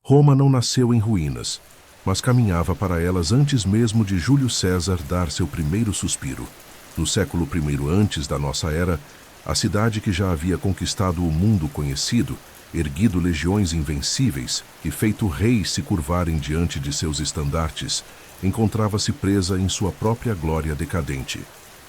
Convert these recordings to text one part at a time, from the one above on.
Roma não nasceu em ruínas, mas caminhava para elas antes mesmo de Júlio César dar seu primeiro suspiro. No século I antes da nossa era, a cidade que já havia conquistado o mundo conhecido, erguido legiões invencíveis e feito reis se curvarem diante de seus estandartes, encontrava-se presa em sua própria glória decadente.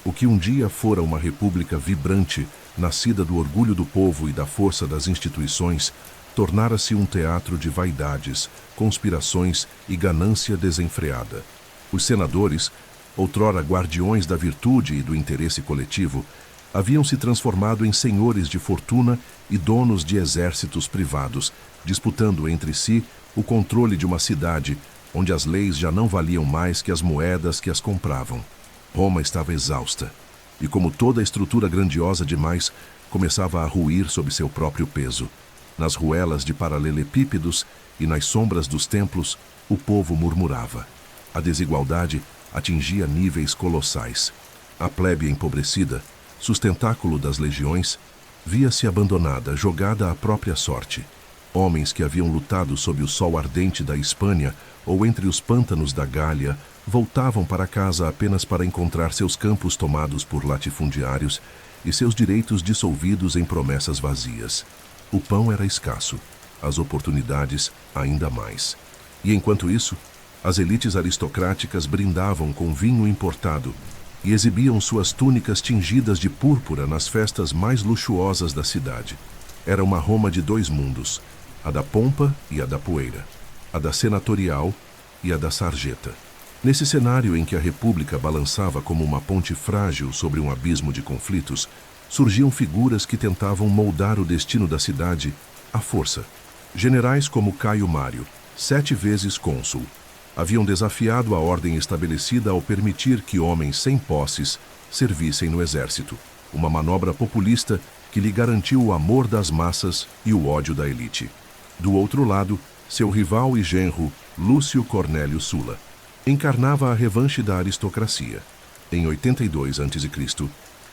O que um dia fora uma república vibrante, nascida do orgulho do povo e da força das instituições, tornara-se um teatro de vaidades, conspirações e ganância desenfreada. Os senadores, outrora guardiões da virtude e do interesse coletivo, haviam se transformado em senhores de fortuna e donos de exércitos privados, disputando entre si o controle de uma cidade onde as leis já não valiam mais que as moedas que as compravam. Roma estava exausta, e como toda estrutura grandiosa demais, começava a ruir sob seu próprio peso. Nas ruelas de paralelepípedos e nas sombras dos templos, o povo murmurava. A desigualdade atingia níveis colossais. A plebe empobrecida, sustentáculo das legiões, via-se abandonada, jogada à própria sorte. Homens que haviam lutado sob o sol ardente da Hispânia ou entre os pântanos da Gália voltavam para casa apenas para encontrar seus campos tomados por latifundiários e seus direitos dissolvidos em promessas vazias. O pão era escasso, as oportunidades ainda mais. E enquanto isso, as elites aristocráticas brindavam com vinho importado e exibiam suas túnicas tingidas de púrpura nas festas mais luxuosas da cidade. Era uma Roma de dois mundos, a da pompa e a da poeira, a da senatorial e a da sarjeta. Nesse cenário em que a República balançava como uma ponte frágil sobre um abismo de conflitos, surgiam figuras que tentavam moldar o destino da cidade à força. Generais como Caio Mário, 7 vezes cônsul, haviam desafiado a ordem estabelecida ao permitir que homens sem posses servissem no exército, uma manobra populista que lhe garantiu o amor das massas e o ódio da elite. Do outro lado, seu rival e genro, Lúcio Cornélio Sulla, encarnava a revanche da aristocracia. Em 82 a.C.,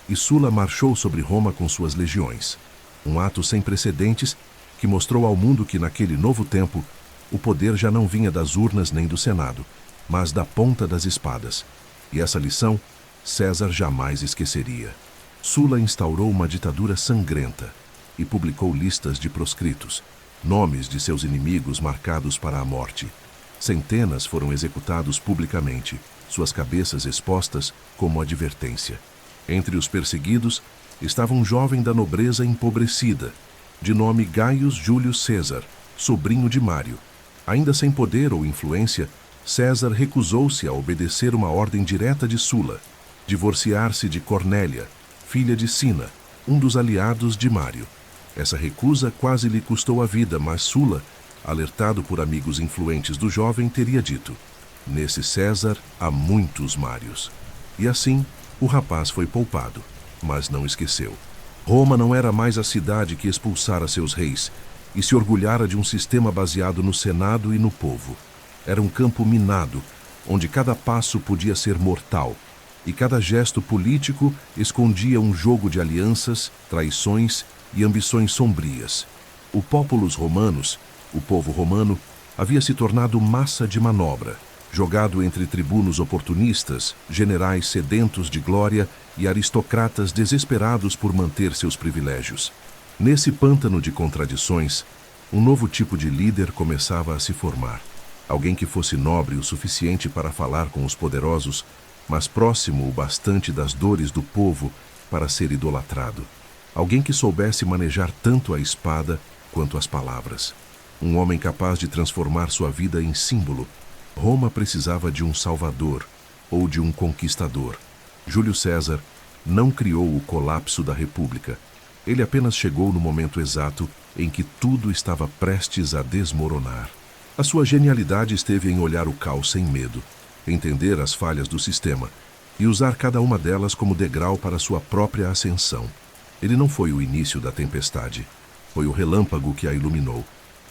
e Sulla marchou sobre Roma com suas legiões, um ato sem precedentes que mostrou ao mundo que naquele novo tempo o poder já não vinha das urnas nem do Senado, mas da ponta das espadas. E essa lição César jamais esqueceria. Sulla instaurou uma ditadura sangrenta e publicou listas de proscritos, nomes de seus inimigos marcados para a morte. Centenas foram executados publicamente, suas cabeças expostas como advertência. Entre os perseguidos estava um jovem da nobreza empobrecida, de nome Gaius Júlio César, sobrinho de Mário. Ainda sem poder ou influência, César recusou-se a obedecer uma ordem direta de Sulla, divorciar-se de Cornélia, filha de Cinna, um dos aliados de Mário. Essa recusa quase lhe custou a vida, mas Sulla, alertado por amigos influentes do jovem, teria dito: "Nesse César há muitos Mários." E assim, o rapaz foi poupado, mas não esqueceu. Roma não era mais a cidade que expulsara seus reis e se orgulhara de um sistema baseado no Senado e no povo. Era um campo minado, onde cada passo podia ser mortal, e cada gesto político escondia um jogo de alianças, traições e ambições sombrias. O populus romanus, o povo romano, havia se tornado massa de manobra, jogado entre tribunos oportunistas, generais sedentos de glória e aristocratas desesperados por manter seus privilégios. Nesse pântano de contradições, um novo tipo de líder começava a se formar. Alguém que fosse nobre o suficiente para falar com os poderosos, mas próximo o bastante das dores do povo para ser idolatrado. Alguém que soubesse manejar tanto a espada quanto as palavras. Um homem capaz de transformar sua vida em símbolo. Roma precisava de um salvador ou de um conquistador. Júlio César não criou o colapso da República. Ele apenas chegou no momento exato em que tudo estava prestes a desmoronar. A sua genialidade esteve em olhar o caos sem medo, entender as falhas do sistema e usar cada uma delas como degrau para sua própria ascensão. Ele não foi o início da tempestade, foi o relâmpago que a iluminou.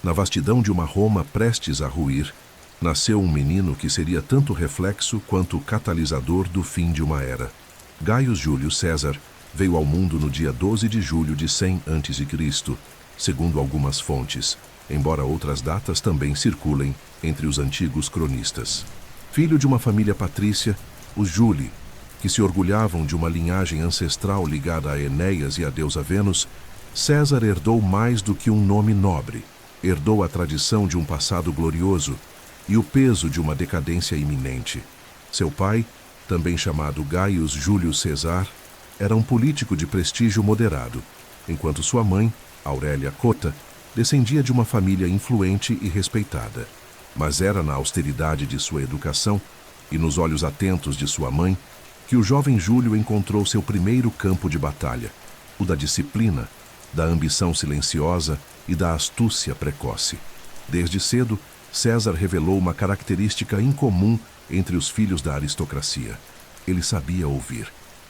Na vastidão de uma Roma prestes a ruir, nasceu um menino que seria tanto reflexo quanto catalisador do fim de uma era. Gaius Júlio César veio ao mundo no dia 12 de julho de 100 a.C., segundo algumas fontes. embora outras datas também circulem entre os antigos cronistas. Filho de uma família patrícia, os Júli, que se orgulhavam de uma linhagem ancestral ligada a Enéas e a deusa Vênus, César herdou mais do que um nome nobre. Herdou a tradição de um passado glorioso e o peso de uma decadência iminente. Seu pai, também chamado Gaius Júlio Cesar, era um político de prestígio moderado, enquanto sua mãe, Aurélia Cota, descendia de uma família influente e respeitada. Mas era na austeridade de sua educação e nos olhos atentos de sua mãe que o jovem Júlio encontrou seu primeiro campo de batalha, o da disciplina, da ambição silenciosa e da astúcia precoce. Desde cedo, César revelou uma característica incomum entre os filhos da aristocracia. Ele sabia ouvir.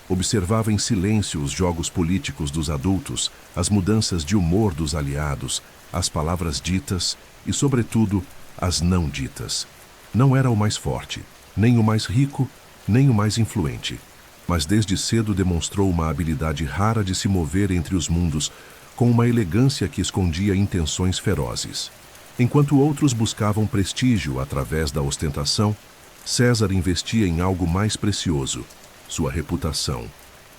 Observava em silêncio os jogos políticos dos adultos, as mudanças de humor dos aliados, as palavras ditas e, sobretudo, as não ditas. Não era o mais forte, nem o mais rico, nem o mais influente, mas desde cedo demonstrou uma habilidade rara de se mover entre os mundos, com uma elegância que escondia intenções ferozes. Enquanto outros buscavam prestígio através da ostentação, César investia em algo mais precioso, sua reputação.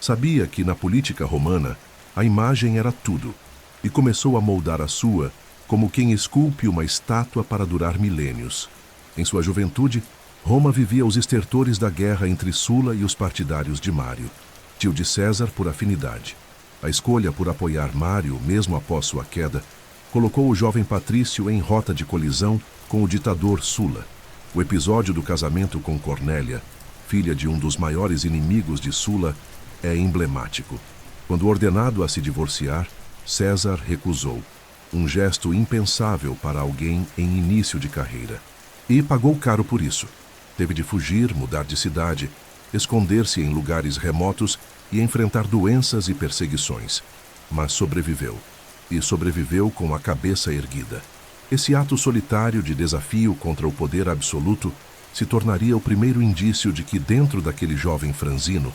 Sabia que na política romana a imagem era tudo, e começou a moldar a sua como quem esculpe uma estátua para durar milênios. Em sua juventude, Roma vivia os estertores da guerra entre Sula e os partidários de Mário, tio de César por afinidade. A escolha por apoiar Mário, mesmo após sua queda, colocou o jovem patrício em rota de colisão com o ditador Sula. O episódio do casamento com Cornélia, filha de um dos maiores inimigos de Sula, é emblemático. Quando ordenado a se divorciar, César recusou, um gesto impensável para alguém em início de carreira. E pagou caro por isso. Teve de fugir, mudar de cidade, esconder-se em lugares remotos e enfrentar doenças e perseguições. Mas sobreviveu. E sobreviveu com a cabeça erguida. Esse ato solitário de desafio contra o poder absoluto se tornaria o primeiro indício de que dentro daquele jovem franzino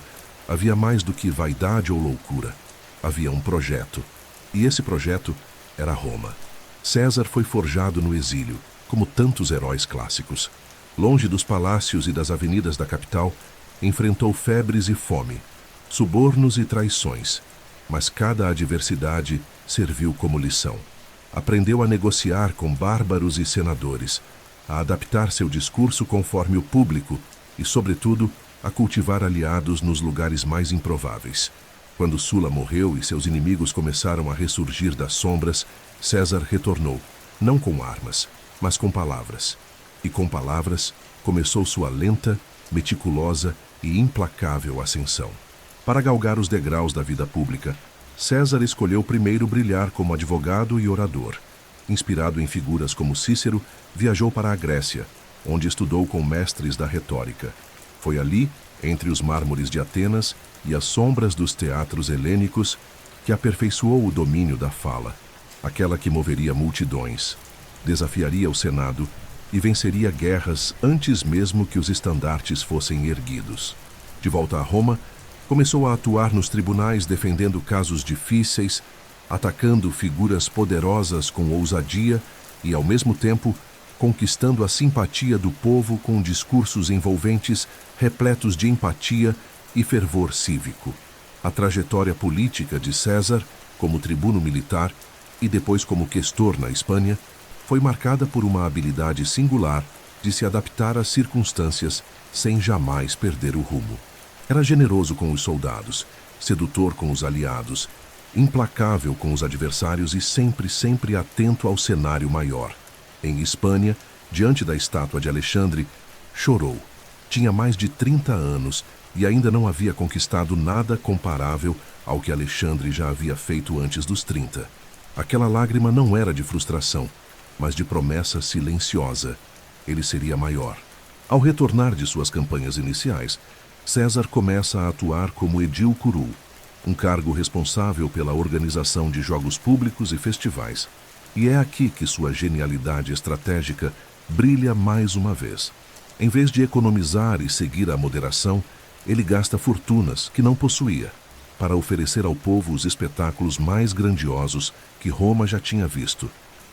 havia mais do que vaidade ou loucura. Havia um projeto. E esse projeto era Roma. César foi forjado no exílio, como tantos heróis clássicos. Longe dos palácios e das avenidas da capital, enfrentou febres e fome, subornos e traições, mas cada adversidade serviu como lição. Aprendeu a negociar com bárbaros e senadores, a adaptar seu discurso conforme o público e, sobretudo, a cultivar aliados nos lugares mais improváveis. Quando Sula morreu e seus inimigos começaram a ressurgir das sombras, César retornou, não com armas, mas com palavras. E com palavras começou sua lenta, meticulosa e implacável ascensão. Para galgar os degraus da vida pública, César escolheu primeiro brilhar como advogado e orador. Inspirado em figuras como Cícero, viajou para a Grécia, onde estudou com mestres da retórica. Foi ali, entre os mármores de Atenas e as sombras dos teatros helênicos, que aperfeiçoou o domínio da fala, aquela que moveria multidões, desafiaria o Senado e venceria guerras antes mesmo que os estandartes fossem erguidos. De volta a Roma, começou a atuar nos tribunais defendendo casos difíceis, atacando figuras poderosas com ousadia e, ao mesmo tempo, conquistando a simpatia do povo com discursos envolventes, repletos de empatia e fervor cívico. A trajetória política de César, como tribuno militar e depois como questor na Espanha, foi marcada por uma habilidade singular de se adaptar às circunstâncias sem jamais perder o rumo. Era generoso com os soldados, sedutor com os aliados, implacável com os adversários e sempre atento ao cenário maior. Em Espanha, diante da estátua de Alexandre, chorou. Tinha mais de 30 anos e ainda não havia conquistado nada comparável ao que Alexandre já havia feito antes dos 30. Aquela lágrima não era de frustração, mas de promessa silenciosa. Ele seria maior. Ao retornar de suas campanhas iniciais, César começa a atuar como edil curul, um cargo responsável pela organização de jogos públicos e festivais. E é aqui que sua genialidade estratégica brilha mais uma vez. Em vez de economizar e seguir a moderação, ele gasta fortunas que não possuía para oferecer ao povo os espetáculos mais grandiosos que Roma já tinha visto.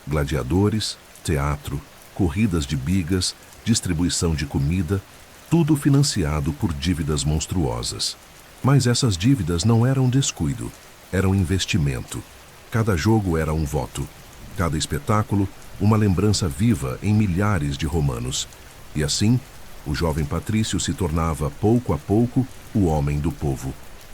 Gladiadores, teatro, corridas de bigas, distribuição de comida, tudo financiado por dívidas monstruosas. Mas essas dívidas não eram descuido, eram investimento. Cada jogo era um voto, cada espetáculo uma lembrança viva em milhares de romanos. E assim, o jovem patrício se tornava, pouco a pouco, o homem do povo.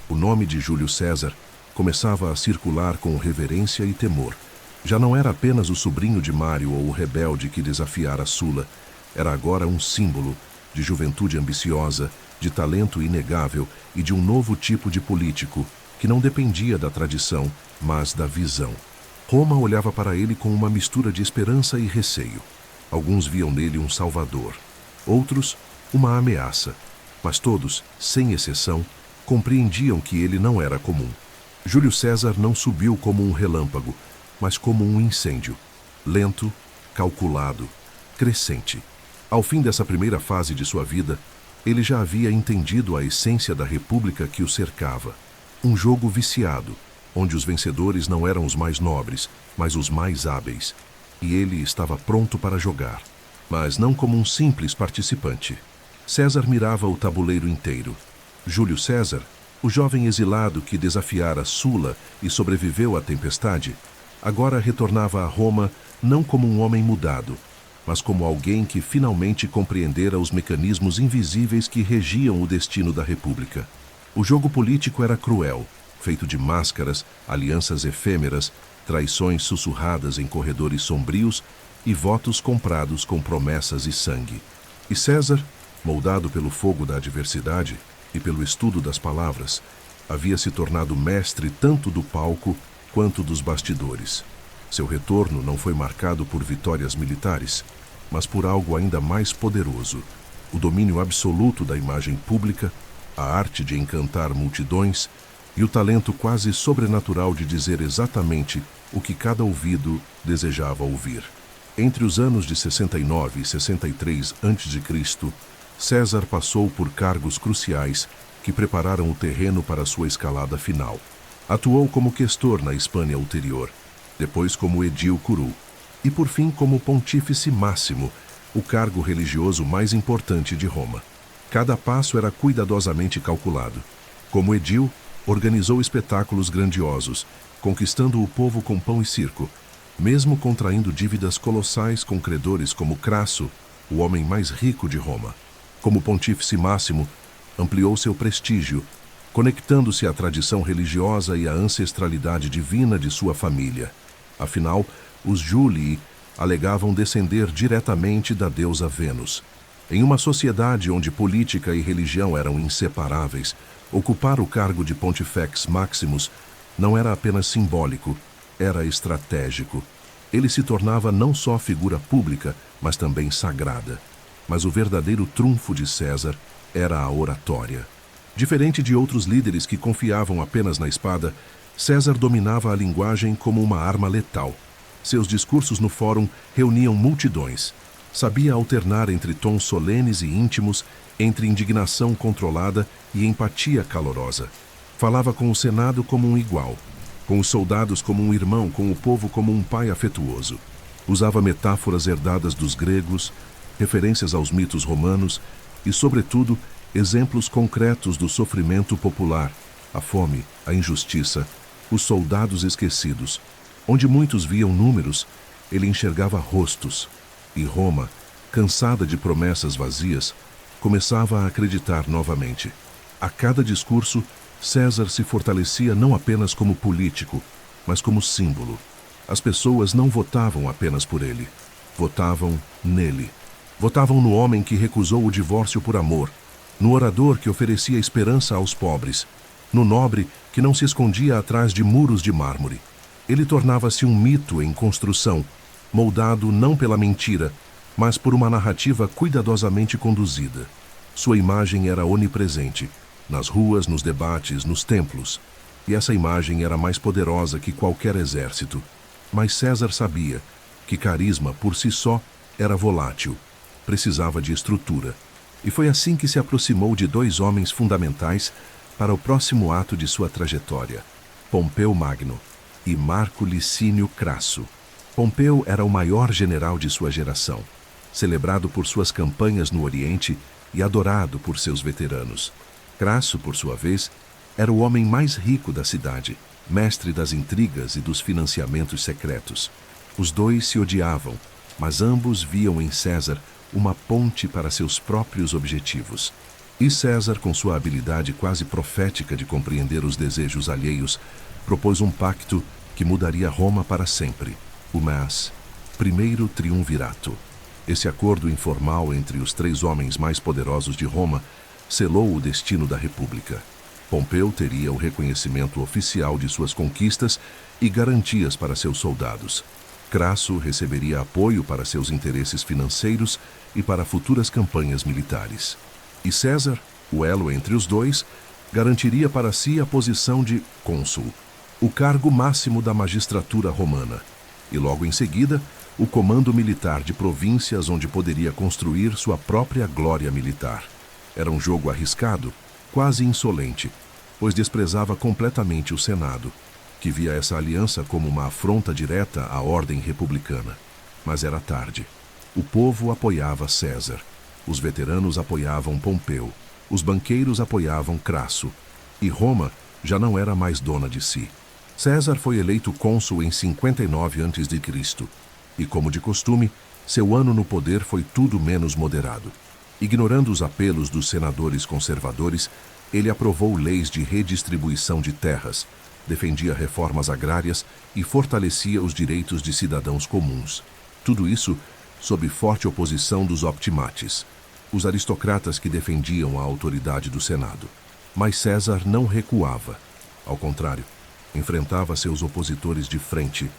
O nome de Júlio César começava a circular com reverência e temor. Já não era apenas o sobrinho de Mário ou o rebelde que desafiara Sula. Era agora um símbolo de juventude ambiciosa, de talento inegável e de um novo tipo de político que não dependia da tradição, mas da visão. Roma olhava para ele com uma mistura de esperança e receio. Alguns viam nele um salvador, outros uma ameaça, mas todos, sem exceção, compreendiam que ele não era comum. Júlio César não subiu como um relâmpago, mas como um incêndio, lento, calculado, crescente. Ao fim dessa primeira fase de sua vida, ele já havia entendido a essência da república que o cercava. Um jogo viciado, onde os vencedores não eram os mais nobres, mas os mais hábeis. E ele estava pronto para jogar, mas não como um simples participante. César mirava o tabuleiro inteiro. Júlio César, o jovem exilado que desafiara Sula e sobreviveu à tempestade, agora retornava a Roma não como um homem mudado, mas como alguém que finalmente compreendera os mecanismos invisíveis que regiam o destino da República. O jogo político era cruel, feito de máscaras, alianças efêmeras, traições sussurradas em corredores sombrios e votos comprados com promessas e sangue. E César, moldado pelo fogo da adversidade e pelo estudo das palavras, havia se tornado mestre tanto do palco quanto dos bastidores. Seu retorno não foi marcado por vitórias militares, mas por algo ainda mais poderoso: o domínio absoluto da imagem pública, a arte de encantar multidões e o talento quase sobrenatural de dizer exatamente o que cada ouvido desejava ouvir. Entre os anos de 69 e 63 a.C., César passou por cargos cruciais que prepararam o terreno para sua escalada final. Atuou como questor na Hispânia Ulterior, depois como edil curul, e por fim como pontífice máximo, o cargo religioso mais importante de Roma. Cada passo era cuidadosamente calculado. Como edil, organizou espetáculos grandiosos, conquistando o povo com pão e circo, mesmo contraindo dívidas colossais com credores como Crasso, o homem mais rico de Roma. Como pontífice máximo, ampliou seu prestígio, conectando-se à tradição religiosa e à ancestralidade divina de sua família. Afinal, os Julii alegavam descender diretamente da deusa Vênus. Em uma sociedade onde política e religião eram inseparáveis, ocupar o cargo de Pontifex Maximus não era apenas simbólico, era estratégico. Ele se tornava não só figura pública, mas também sagrada. Mas o verdadeiro trunfo de César era a oratória. Diferente de outros líderes que confiavam apenas na espada, César dominava a linguagem como uma arma letal. Seus discursos no fórum reuniam multidões. Sabia alternar entre tons solenes e íntimos, entre indignação controlada e empatia calorosa. Falava com o Senado como um igual, com os soldados como um irmão, com o povo como um pai afetuoso. Usava metáforas herdadas dos gregos, referências aos mitos romanos e, sobretudo, exemplos concretos do sofrimento popular, a fome, a injustiça, os soldados esquecidos. Onde muitos viam números, ele enxergava rostos. E Roma, cansada de promessas vazias, começava a acreditar novamente. A cada discurso, César se fortalecia não apenas como político, mas como símbolo. As pessoas não votavam apenas por ele, votavam nele. Votavam no homem que recusou o divórcio por amor, no orador que oferecia esperança aos pobres, no nobre que não se escondia atrás de muros de mármore. Ele tornava-se um mito em construção, moldado não pela mentira, mas por uma narrativa cuidadosamente conduzida. Sua imagem era onipresente, nas ruas, nos debates, nos templos. E essa imagem era mais poderosa que qualquer exército. Mas César sabia que carisma, por si só, era volátil, precisava de estrutura. E foi assim que se aproximou de dois homens fundamentais para o próximo ato de sua trajetória: Pompeu Magno e Marco Licínio Crasso. Pompeu era o maior general de sua geração, celebrado por suas campanhas no Oriente e adorado por seus veteranos. Crasso, por sua vez, era o homem mais rico da cidade, mestre das intrigas e dos financiamentos secretos. Os dois se odiavam, mas ambos viam em César uma ponte para seus próprios objetivos. E César, com sua habilidade quase profética de compreender os desejos alheios, propôs um pacto que mudaria Roma para sempre, o MAS, Primeiro Triunvirato. Esse acordo informal entre os três homens mais poderosos de Roma selou o destino da República. Pompeu teria o reconhecimento oficial de suas conquistas e garantias para seus soldados. Crasso receberia apoio para seus interesses financeiros e para futuras campanhas militares. E César, o elo entre os dois, garantiria para si a posição de cônsul, o cargo máximo da magistratura romana, e logo em seguida, o comando militar de províncias onde poderia construir sua própria glória militar. Era um jogo arriscado, quase insolente, pois desprezava completamente o Senado, que via essa aliança como uma afronta direta à ordem republicana. Mas era tarde. O povo apoiava César. Os veteranos apoiavam Pompeu. Os banqueiros apoiavam Crasso. E Roma já não era mais dona de si. César foi eleito cônsul em 59 a.C. E, como de costume, seu ano no poder foi tudo menos moderado. Ignorando os apelos dos senadores conservadores, ele aprovou leis de redistribuição de terras, defendia reformas agrárias e fortalecia os direitos de cidadãos comuns. Tudo isso sob forte oposição dos optimates, os aristocratas que defendiam a autoridade do Senado. Mas César não recuava. Ao contrário, enfrentava seus opositores de frente,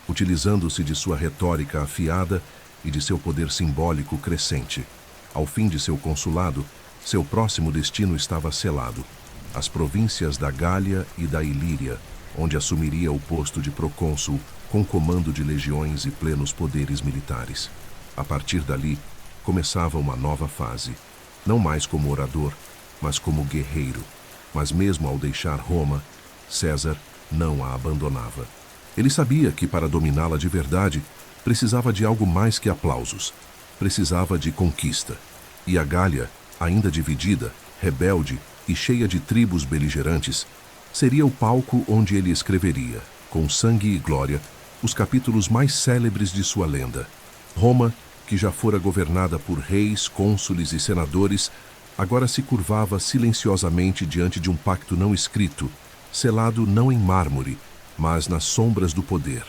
utilizando-se de sua retórica afiada e de seu poder simbólico crescente. Ao fim de seu consulado, seu próximo destino estava selado: as províncias da Gália e da Ilíria, onde assumiria o posto de procônsul com comando de legiões e plenos poderes militares. A partir dali, começava uma nova fase, não mais como orador, mas como guerreiro. Mas mesmo ao deixar Roma, César não a abandonava. Ele sabia que para dominá-la de verdade, precisava de algo mais que aplausos. Precisava de conquista. E a Gália, ainda dividida, rebelde e cheia de tribos beligerantes, seria o palco onde ele escreveria, com sangue e glória, os capítulos mais célebres de sua lenda. Roma, que já fora governada por reis, cônsules e senadores, agora se curvava silenciosamente diante de um pacto não escrito, selado não em mármore, mas nas sombras do poder.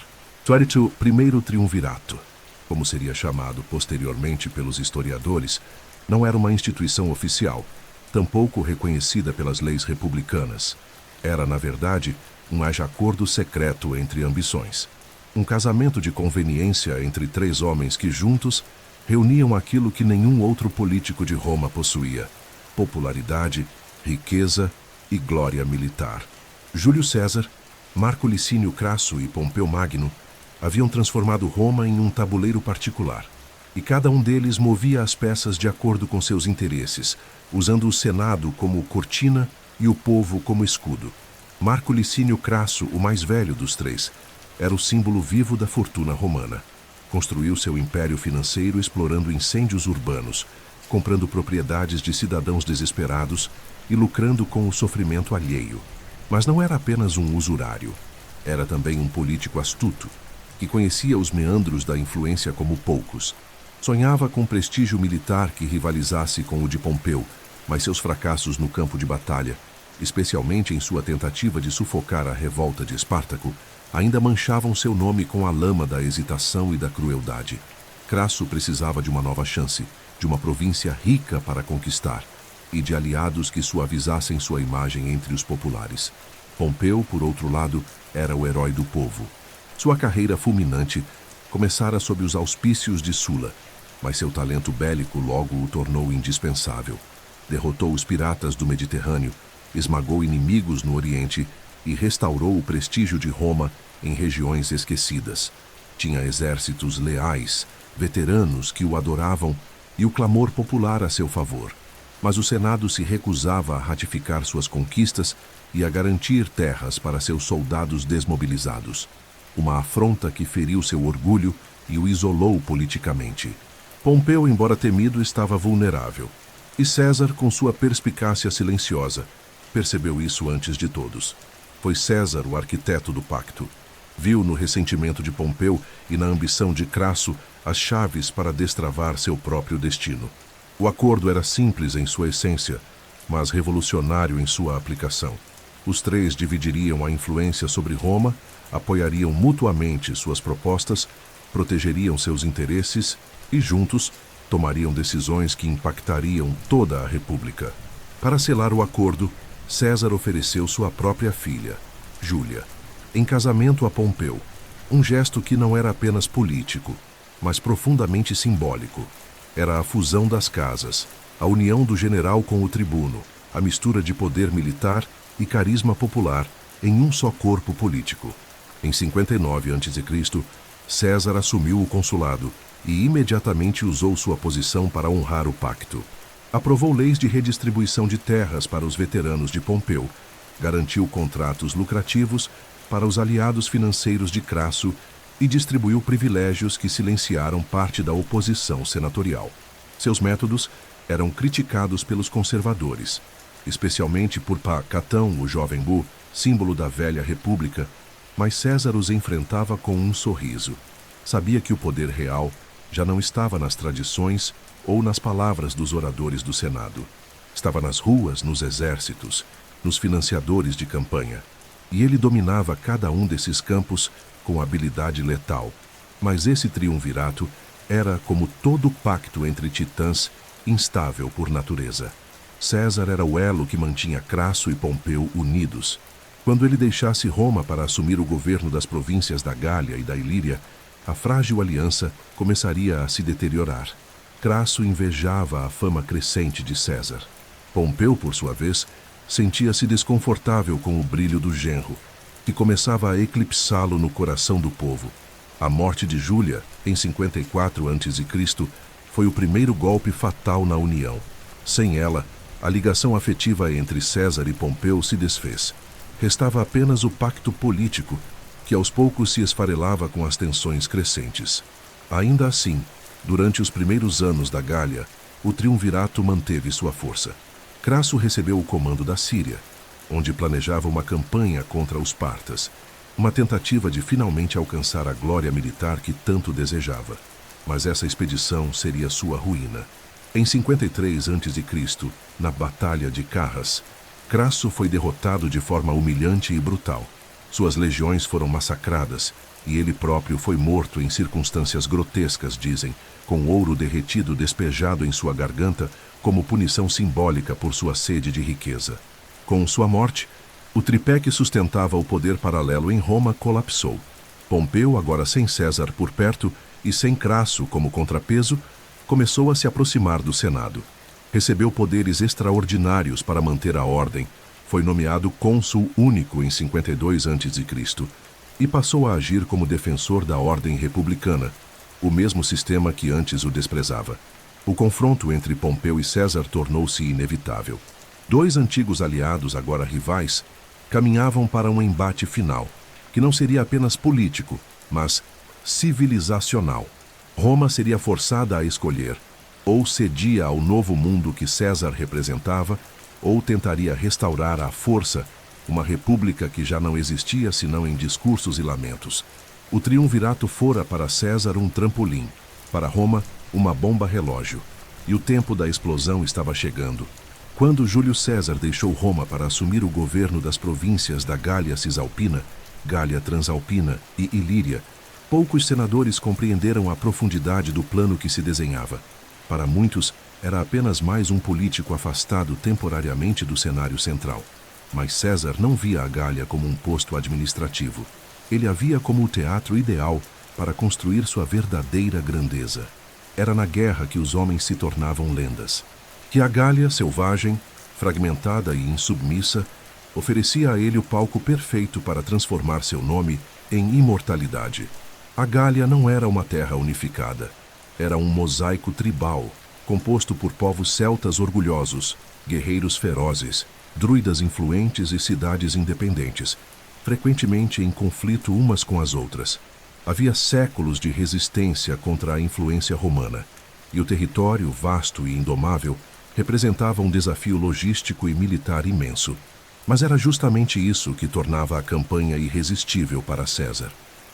Primeiro Triunvirato, como seria chamado posteriormente pelos historiadores, não era uma instituição oficial, tampouco reconhecida pelas leis republicanas. Era, na verdade, um acordo secreto entre ambições. Um casamento de conveniência entre três homens que juntos reuniam aquilo que nenhum outro político de Roma possuía: popularidade, riqueza e glória militar. Júlio César, Marco Licínio Crasso e Pompeu Magno haviam transformado Roma em um tabuleiro particular, e cada um deles movia as peças de acordo com seus interesses, usando o Senado como cortina e o povo como escudo. Marco Licínio Crasso, o mais velho dos três, era o símbolo vivo da fortuna romana. Construiu seu império financeiro explorando incêndios urbanos, comprando propriedades de cidadãos desesperados e lucrando com o sofrimento alheio. Mas não era apenas um usurário. Era também um político astuto, que conhecia os meandros da influência como poucos. Sonhava com prestígio militar que rivalizasse com o de Pompeu, mas seus fracassos no campo de batalha, especialmente em sua tentativa de sufocar a revolta de Espartaco, ainda manchavam seu nome com a lama da hesitação e da crueldade. Crasso precisava de uma nova chance, de uma província rica para conquistar, e de aliados que suavizassem sua imagem entre os populares. Pompeu, por outro lado, era o herói do povo. Sua carreira fulminante começara sob os auspícios de Sula, mas seu talento bélico logo o tornou indispensável. Derrotou os piratas do Mediterrâneo, esmagou inimigos no Oriente e restaurou o prestígio de Roma em regiões esquecidas. Tinha exércitos leais, veteranos que o adoravam e o clamor popular a seu favor. Mas o Senado se recusava a ratificar suas conquistas e a garantir terras para seus soldados desmobilizados. uma afronta que feriu seu orgulho e o isolou politicamente. Pompeu, embora temido, estava vulnerável. E César, com sua perspicácia silenciosa, percebeu isso antes de todos. Foi César o arquiteto do pacto. Viu no ressentimento de Pompeu e na ambição de Crasso as chaves para destravar seu próprio destino. O acordo era simples em sua essência, mas revolucionário em sua aplicação. Os três dividiriam a influência sobre Roma, apoiariam mutuamente suas propostas, protegeriam seus interesses e, juntos, tomariam decisões que impactariam toda a República. Para selar o acordo, César ofereceu sua própria filha, Júlia, em casamento a Pompeu, um gesto que não era apenas político, mas profundamente simbólico. Era a fusão das casas, a união do general com o tribuno, a mistura de poder militar e carisma popular em um só corpo político. Em 59 a.C., César assumiu o consulado e imediatamente usou sua posição para honrar o pacto. Aprovou leis de redistribuição de terras para os veteranos de Pompeu, garantiu contratos lucrativos para os aliados financeiros de Crasso e distribuiu privilégios que silenciaram parte da oposição senatorial. Seus métodos eram criticados pelos conservadores, especialmente por Catão, o jovem Bu, símbolo da velha república, mas César os enfrentava com um sorriso. Sabia que o poder real já não estava nas tradições ou nas palavras dos oradores do Senado. Estava nas ruas, nos exércitos, nos financiadores de campanha. E ele dominava cada um desses campos com habilidade letal. Mas esse triunvirato era, como todo pacto entre titãs, instável por natureza. César era o elo que mantinha Crasso e Pompeu unidos. Quando ele deixasse Roma para assumir o governo das províncias da Gália e da Ilíria, a frágil aliança começaria a se deteriorar. Crasso invejava a fama crescente de César. Pompeu, por sua vez, sentia-se desconfortável com o brilho do genro, que começava a eclipsá-lo no coração do povo. A morte de Júlia, em 54 a.C., foi o primeiro golpe fatal na união. Sem ela, a ligação afetiva entre César e Pompeu se desfez. Restava apenas o pacto político, que aos poucos se esfarelava com as tensões crescentes. Ainda assim, durante os primeiros anos da Gália, o triunvirato manteve sua força. Crasso recebeu o comando da Síria, onde planejava uma campanha contra os partas, uma tentativa de finalmente alcançar a glória militar que tanto desejava. Mas essa expedição seria sua ruína. Em 53 a.C., na Batalha de Carras, Crasso foi derrotado de forma humilhante e brutal. Suas legiões foram massacradas e ele próprio foi morto em circunstâncias grotescas, dizem, com ouro derretido despejado em sua garganta como punição simbólica por sua sede de riqueza. Com sua morte, o tripé que sustentava o poder paralelo em Roma colapsou. Pompeu, agora sem César por perto e sem Crasso como contrapeso, começou a se aproximar do Senado. Recebeu poderes extraordinários para manter a ordem, foi nomeado cônsul único em 52 a.C. e passou a agir como defensor da ordem republicana, o mesmo sistema que antes o desprezava. O confronto entre Pompeu e César tornou-se inevitável. Dois antigos aliados, agora rivais, caminhavam para um embate final, que não seria apenas político, mas civilizacional. Roma seria forçada a escolher: ou cedia ao novo mundo que César representava, ou tentaria restaurar à força uma república que já não existia senão em discursos e lamentos. O triunvirato fora para César um trampolim, para Roma uma bomba relógio, e o tempo da explosão estava chegando. Quando Júlio César deixou Roma para assumir o governo das províncias da Gália Cisalpina, Gália Transalpina e Ilíria, poucos senadores compreenderam a profundidade do plano que se desenhava. Para muitos, era apenas mais um político afastado temporariamente do cenário central. Mas César não via a Gália como um posto administrativo. Ele a via como o teatro ideal para construir sua verdadeira grandeza. Era na guerra que os homens se tornavam lendas. Que a Gália, selvagem, fragmentada e insubmissa, oferecia a ele o palco perfeito para transformar seu nome em imortalidade. A Gália não era uma terra unificada. Era um mosaico tribal, composto por povos celtas orgulhosos, guerreiros ferozes, druidas influentes e cidades independentes. frequentemente em conflito umas com as outras. Havia séculos de resistência contra a influência romana, e o território, vasto e indomável, representava um desafio logístico e militar imenso. Mas era justamente isso que tornava a campanha irresistível para César.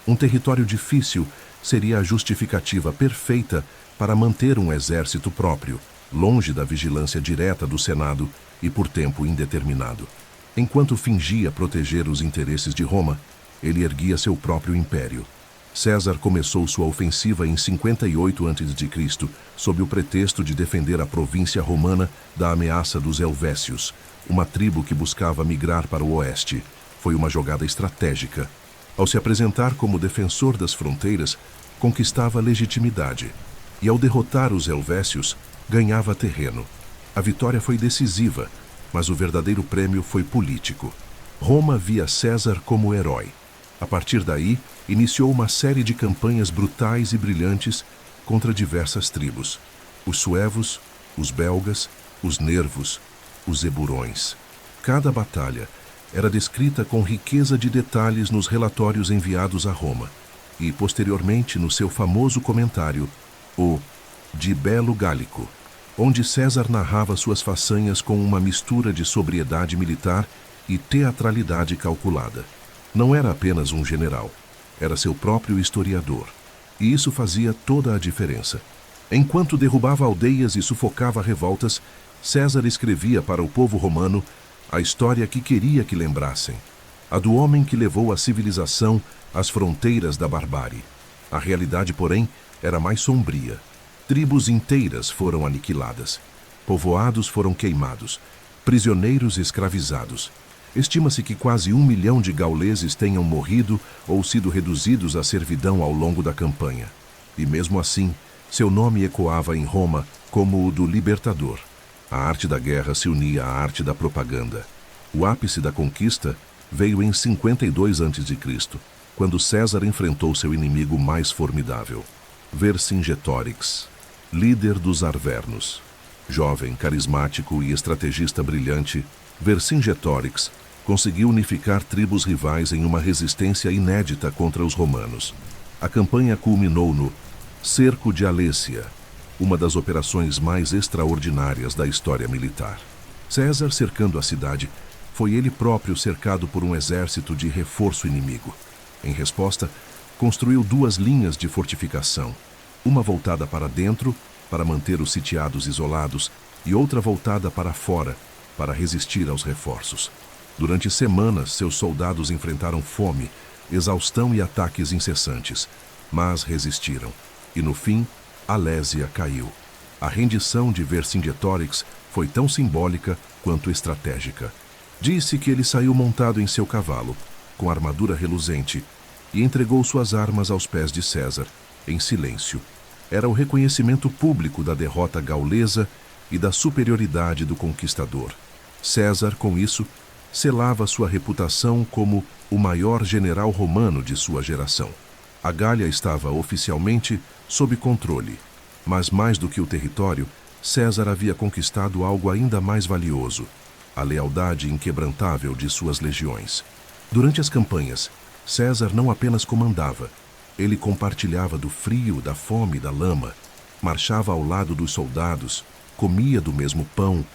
Um território difícil seria a justificativa perfeita para manter um exército próprio, longe da vigilância direta do Senado e por tempo indeterminado. Enquanto fingia proteger os interesses de Roma, ele erguia seu próprio império. César começou sua ofensiva em 58 a.C., sob o pretexto de defender a província romana da ameaça dos Helvécios, uma tribo que buscava migrar para o oeste. Foi uma jogada estratégica. Ao se apresentar como defensor das fronteiras, conquistava legitimidade, e ao derrotar os Helvécios, ganhava terreno. A vitória foi decisiva, mas o verdadeiro prêmio foi político. Roma via César como herói. A partir daí, iniciou uma série de campanhas brutais e brilhantes contra diversas tribos: os suevos, os belgas, os nervos, os eburões. Cada batalha era descrita com riqueza de detalhes nos relatórios enviados a Roma e, posteriormente, no seu famoso comentário, o De Bello Gallico, onde César narrava suas façanhas com uma mistura de sobriedade militar e teatralidade calculada. Não era apenas um general, era seu próprio historiador, e isso fazia toda a diferença. Enquanto derrubava aldeias e sufocava revoltas, César escrevia para o povo romano a história que queria que lembrassem, a do homem que levou a civilização às fronteiras da barbárie. A realidade, porém, era mais sombria. Tribos inteiras foram aniquiladas, povoados foram queimados, prisioneiros escravizados. Estima-se que quase 1 milhão de gauleses tenham morrido ou sido reduzidos à servidão ao longo da campanha. E mesmo assim, seu nome ecoava em Roma como o do libertador. A arte da guerra se unia à arte da propaganda. O ápice da conquista veio em 52 a.C., quando César enfrentou seu inimigo mais formidável, Vercingetorix, líder dos arvernos. Jovem, carismático e estrategista brilhante, Vercingetorix conseguiu unificar tribos rivais em uma resistência inédita contra os romanos. A campanha culminou no Cerco de Alésia, uma das operações mais extraordinárias da história militar. César, cercando a cidade, foi ele próprio cercado por um exército de reforço inimigo. Em resposta, construiu 2 linhas de fortificação, uma voltada para dentro, para manter os sitiados isolados, e outra voltada para fora, para resistir aos reforços. Durante semanas, seus soldados enfrentaram fome, exaustão e ataques incessantes, mas resistiram. E no fim, Alésia caiu. A rendição de Vercingetorix foi tão simbólica quanto estratégica. Disse que ele saiu montado em seu cavalo, com armadura reluzente, e entregou suas armas aos pés de César, em silêncio. Era o reconhecimento público da derrota gaulesa e da superioridade do conquistador. César, com isso, selava sua reputação como o maior general romano de sua geração. A Gália estava oficialmente sob controle, mas mais do que o território, César havia conquistado algo ainda mais valioso: a lealdade inquebrantável de suas legiões. Durante as campanhas, César não apenas comandava, ele compartilhava do frio, da fome, da lama, marchava ao lado dos soldados, comia do mesmo pão,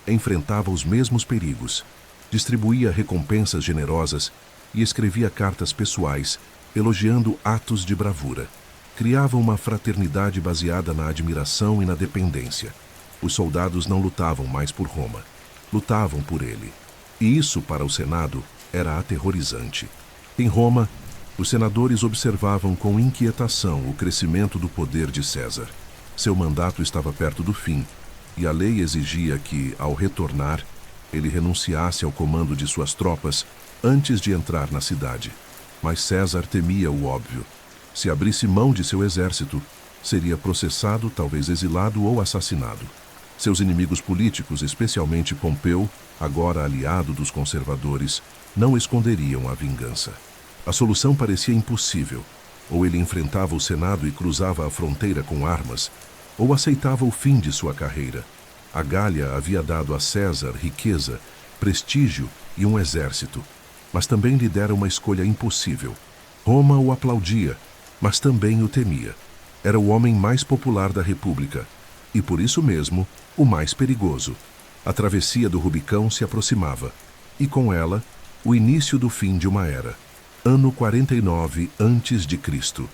enfrentava os mesmos perigos, distribuía recompensas generosas e escrevia cartas pessoais, elogiando atos de bravura. Criava uma fraternidade baseada na admiração e na dependência. Os soldados não lutavam mais por Roma, lutavam por ele. E isso, para o Senado, era aterrorizante. Em Roma, os senadores observavam com inquietação o crescimento do poder de César. Seu mandato estava perto do fim, e a lei exigia que, ao retornar, ele renunciasse ao comando de suas tropas antes de entrar na cidade. Mas César temia o óbvio. Se abrisse mão de seu exército, seria processado, talvez exilado ou assassinado. Seus inimigos políticos, especialmente Pompeu, agora aliado dos conservadores, não esconderiam a vingança. A solução parecia impossível. Ou ele enfrentava o Senado e cruzava a fronteira com armas, ou aceitava o fim de sua carreira. A Gália havia dado a César riqueza, prestígio e um exército. mas também lhe dera uma escolha impossível. Roma o aplaudia, mas também o temia. Era o homem mais popular da República, e por isso mesmo, o mais perigoso. A travessia do Rubicão se aproximava, e com ela, o início do fim de uma era. Ano 49 a.C.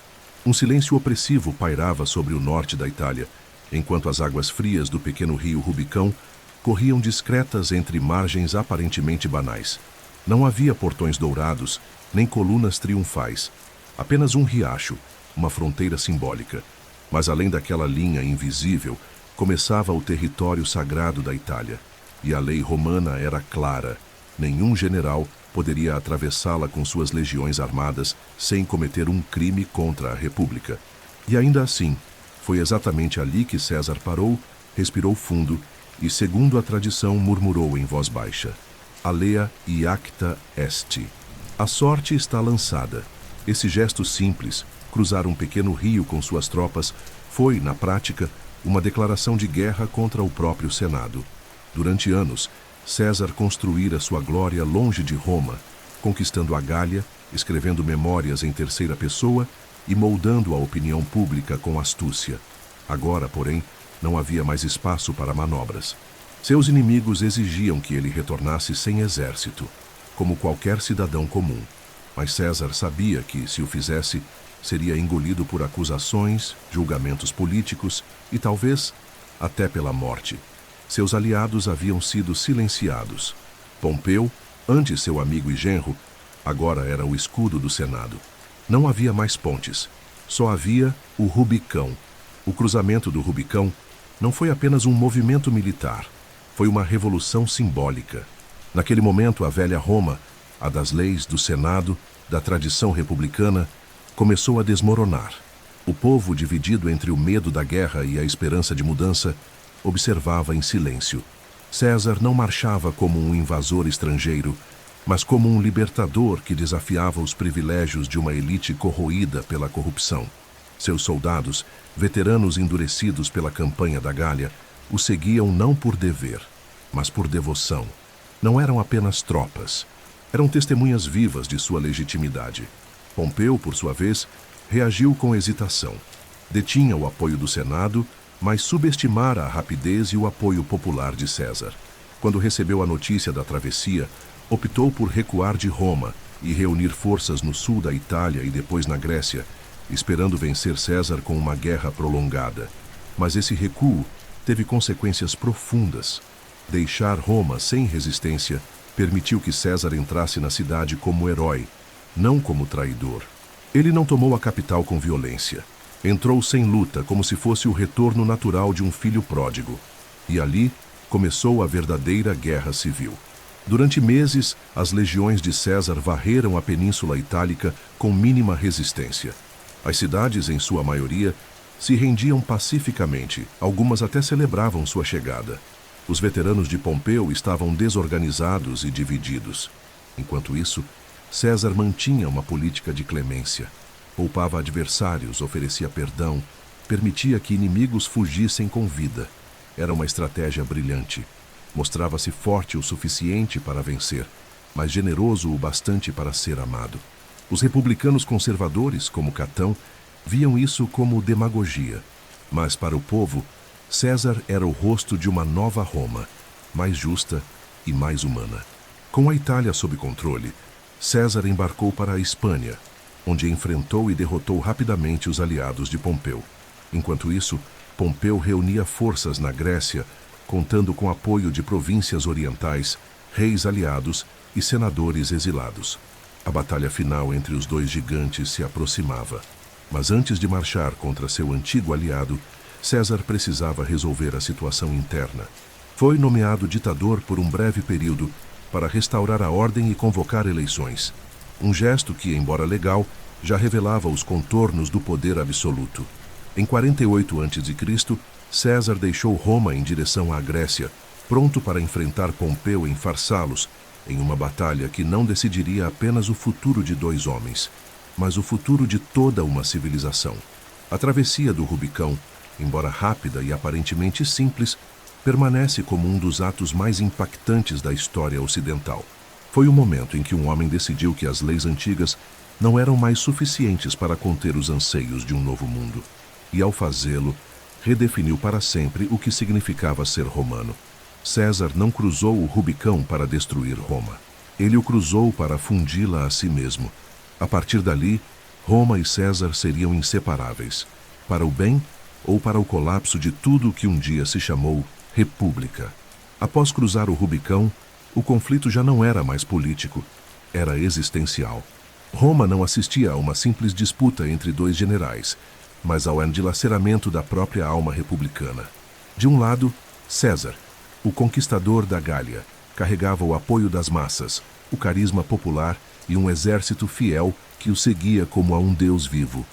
Um silêncio opressivo pairava sobre o norte da Itália, enquanto as águas frias do pequeno rio Rubicão corriam discretas entre margens aparentemente banais. Não havia portões dourados, nem colunas triunfais. Apenas um riacho, uma fronteira simbólica. Mas além daquela linha invisível, começava o território sagrado da Itália. E a lei romana era clara. Nenhum general poderia atravessá-la com suas legiões armadas sem cometer um crime contra a República. E ainda assim, foi exatamente ali que César parou, respirou fundo e, segundo a tradição, murmurou em voz baixa: Alea iacta est. A sorte está lançada. Esse gesto simples, cruzar um pequeno rio com suas tropas, foi, na prática, uma declaração de guerra contra o próprio Senado. Durante anos, César construíra sua glória longe de Roma, conquistando a Gália, escrevendo memórias em terceira pessoa e moldando a opinião pública com astúcia. Agora, porém, não havia mais espaço para manobras. Seus inimigos exigiam que ele retornasse sem exército, como qualquer cidadão comum. Mas César sabia que, se o fizesse, seria engolido por acusações, julgamentos políticos e, talvez, até pela morte. Seus aliados haviam sido silenciados. Pompeu, antes seu amigo e genro, agora era o escudo do Senado. Não havia mais pontes. Só havia o Rubicão. O cruzamento do Rubicão não foi apenas um movimento militar. Foi uma revolução simbólica. Naquele momento, a velha Roma, a das leis, do Senado, da tradição republicana, começou a desmoronar. O povo, dividido entre o medo da guerra e a esperança de mudança, observava em silêncio. César não marchava como um invasor estrangeiro, mas como um libertador que desafiava os privilégios de uma elite corroída pela corrupção. Seus soldados, veteranos endurecidos pela campanha da Gália, o seguiam não por dever, mas por devoção. Não eram apenas tropas. Eram testemunhas vivas de sua legitimidade. Pompeu, por sua vez, reagiu com hesitação. Detinha o apoio do Senado, mas subestimara a rapidez e o apoio popular de César. Quando recebeu a notícia da travessia, optou por recuar de Roma e reunir forças no sul da Itália e depois na Grécia, esperando vencer César com uma guerra prolongada. Mas esse recuo teve consequências profundas. Deixar Roma sem resistência permitiu que César entrasse na cidade como herói, não como traidor. Ele não tomou a capital com violência. Entrou sem luta, como se fosse o retorno natural de um filho pródigo. E ali começou a verdadeira guerra civil. Durante meses, as legiões de César varreram a Península Itálica com mínima resistência. As cidades, em sua maioria, se rendiam pacificamente, algumas até celebravam sua chegada. Os veteranos de Pompeu estavam desorganizados e divididos. Enquanto isso, César mantinha uma política de clemência. Poupava adversários, oferecia perdão, permitia que inimigos fugissem com vida. Era uma estratégia brilhante. Mostrava-se forte o suficiente para vencer, mas generoso o bastante para ser amado. Os republicanos conservadores, como Catão, viam isso como demagogia. Mas para o povo, César era o rosto de uma nova Roma, mais justa e mais humana. Com a Itália sob controle, César embarcou para a Espanha, onde enfrentou e derrotou rapidamente os aliados de Pompeu. Enquanto isso, Pompeu reunia forças na Grécia, contando com apoio de províncias orientais, reis aliados e senadores exilados. A batalha final entre os dois gigantes se aproximava. Mas antes de marchar contra seu antigo aliado, César precisava resolver a situação interna. Foi nomeado ditador por um breve período para restaurar a ordem e convocar eleições. Um gesto que, embora legal, já revelava os contornos do poder absoluto. Em 48 a.C., César deixou Roma em direção à Grécia, pronto para enfrentar Pompeu em Farsalos, em uma batalha que não decidiria apenas o futuro de dois homens, mas o futuro de toda uma civilização. A travessia do Rubicão, embora rápida e aparentemente simples, permanece como um dos atos mais impactantes da história ocidental. Foi o momento em que um homem decidiu que as leis antigas não eram mais suficientes para conter os anseios de um novo mundo. E, ao fazê-lo, redefiniu para sempre o que significava ser romano. César não cruzou o Rubicão para destruir Roma. Ele o cruzou para fundi-la a si mesmo. A partir dali, Roma e César seriam inseparáveis, para o bem ou para o colapso de tudo o que um dia se chamou República. Após cruzar o Rubicão, o conflito já não era mais político, era existencial. Roma não assistia a uma simples disputa entre dois generais, mas ao dilaceramento da própria alma republicana. De um lado, César, o conquistador da Gália, carregava o apoio das massas, o carisma popular e um exército fiel que o seguia como a um deus vivo.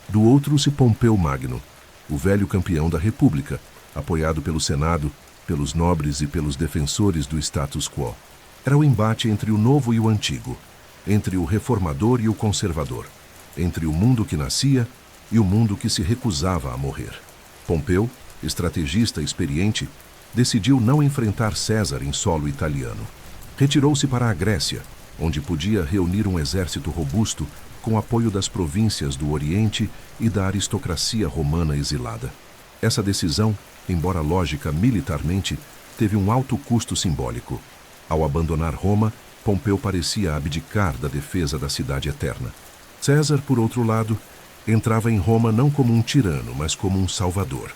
Do outro-se Pompeu Magno, o velho campeão da República, apoiado pelo Senado, pelos nobres e pelos defensores do status quo. Era o embate entre o novo e o antigo, entre o reformador e o conservador, entre o mundo que nascia e o mundo que se recusava a morrer. Pompeu, estrategista experiente, decidiu não enfrentar César em solo italiano. Retirou-se para a Grécia, onde podia reunir um exército robusto com apoio das províncias do Oriente e da aristocracia romana exilada. Essa decisão, embora lógica militarmente, teve um alto custo simbólico. Ao abandonar Roma, Pompeu parecia abdicar da defesa da cidade eterna. César, por outro lado, entrava em Roma não como um tirano, mas como um salvador.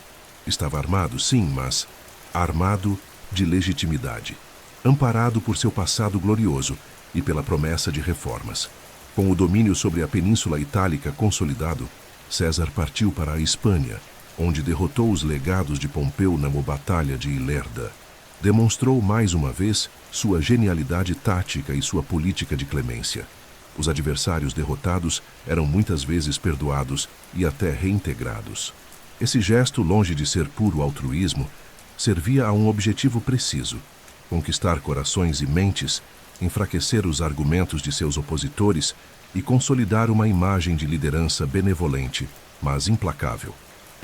Estava armado, sim, mas armado de legitimidade, amparado por seu passado glorioso e pela promessa de reformas. Com o domínio sobre a Península Itálica consolidado, César partiu para a Espanha, onde derrotou os legados de Pompeu na Batalha de Ilerda. Demonstrou mais uma vez sua genialidade tática e sua política de clemência. Os adversários derrotados eram muitas vezes perdoados e até reintegrados. Esse gesto, longe de ser puro altruísmo, servia a um objetivo preciso: conquistar corações e mentes, enfraquecer os argumentos de seus opositores e consolidar uma imagem de liderança benevolente, mas implacável.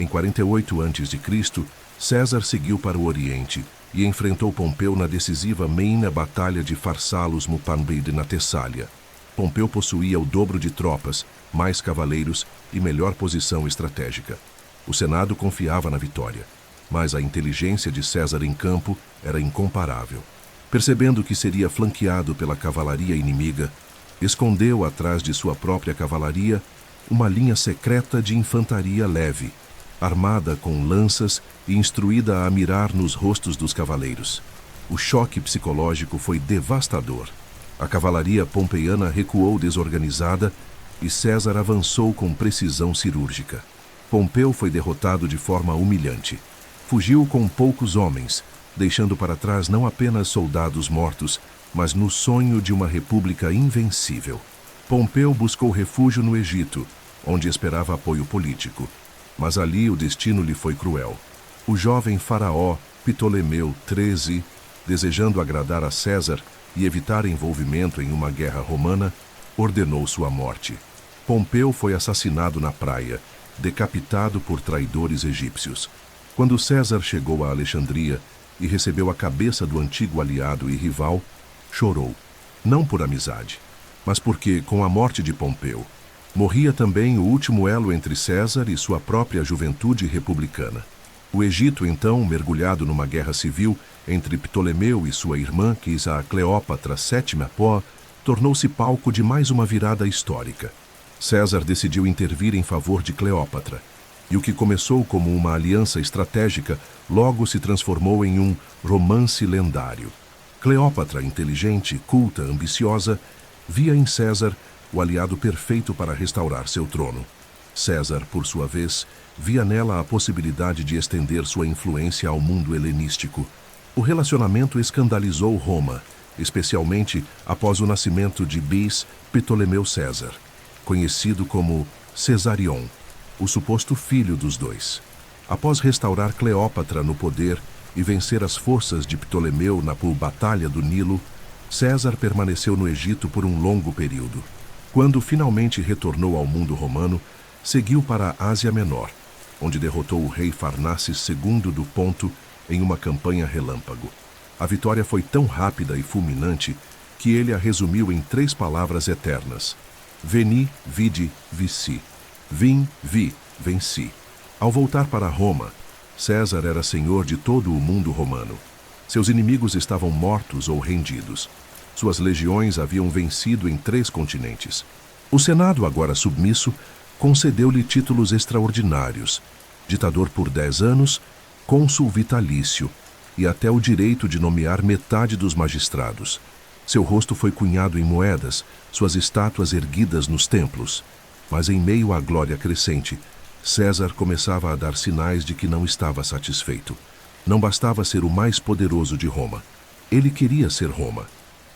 Em 48 a.C., César seguiu para o Oriente e enfrentou Pompeu na decisiva meina Batalha de Pharsalus Mupanbeide na Tessália. Pompeu possuía o dobro de tropas, mais cavaleiros e melhor posição estratégica. O Senado confiava na vitória, mas a inteligência de César em campo era incomparável. Percebendo que seria flanqueado pela cavalaria inimiga, escondeu atrás de sua própria cavalaria uma linha secreta de infantaria leve, armada com lanças e instruída a mirar nos rostos dos cavaleiros. O choque psicológico foi devastador. A cavalaria pompeiana recuou desorganizada e César avançou com precisão cirúrgica. Pompeu foi derrotado de forma humilhante. Fugiu com poucos homens, deixando para trás não apenas soldados mortos, mas no sonho de uma república invencível. Pompeu buscou refúgio no Egito, onde esperava apoio político. Mas ali o destino lhe foi cruel. O jovem faraó Ptolemeu XIII, desejando agradar a César e evitar envolvimento em uma guerra romana, ordenou sua morte. Pompeu foi assassinado na praia, decapitado por traidores egípcios. Quando César chegou a Alexandria e recebeu a cabeça do antigo aliado e rival, chorou, não por amizade, mas porque, com a morte de Pompeu, morria também o último elo entre César e sua própria juventude republicana. O Egito, então, mergulhado numa guerra civil entre Ptolemeu e sua irmã, a Cleópatra VII Pó, tornou-se palco de mais uma virada histórica. César decidiu intervir em favor de Cleópatra, e o que começou como uma aliança estratégica logo se transformou em um romance lendário. Cleópatra, inteligente, culta, ambiciosa, via em César o aliado perfeito para restaurar seu trono. César, por sua vez, via nela a possibilidade de estender sua influência ao mundo helenístico. O relacionamento escandalizou Roma, especialmente após o nascimento de bis Ptolemeu César, conhecido como Cesarion, o suposto filho dos dois. Após restaurar Cleópatra no poder e vencer as forças de Ptolemeu na Batalha do Nilo, César permaneceu no Egito por um longo período. Quando finalmente retornou ao mundo romano, seguiu para a Ásia Menor, onde derrotou o rei Farnaces II do Ponto em uma campanha relâmpago. A vitória foi tão rápida e fulminante que ele a resumiu em 3 palavras eternas: veni, vidi, vici. Vim, vi, venci. Ao voltar para Roma, César era senhor de todo o mundo romano. Seus inimigos estavam mortos ou rendidos. Suas legiões haviam vencido em 3 continentes. O Senado, agora submisso, concedeu-lhe títulos extraordinários: ditador por 10 anos, cônsul vitalício e até o direito de nomear metade dos magistrados. Seu rosto foi cunhado em moedas, suas estátuas erguidas nos templos. Mas em meio à glória crescente, César começava a dar sinais de que não estava satisfeito. Não bastava ser o mais poderoso de Roma. Ele queria ser Roma.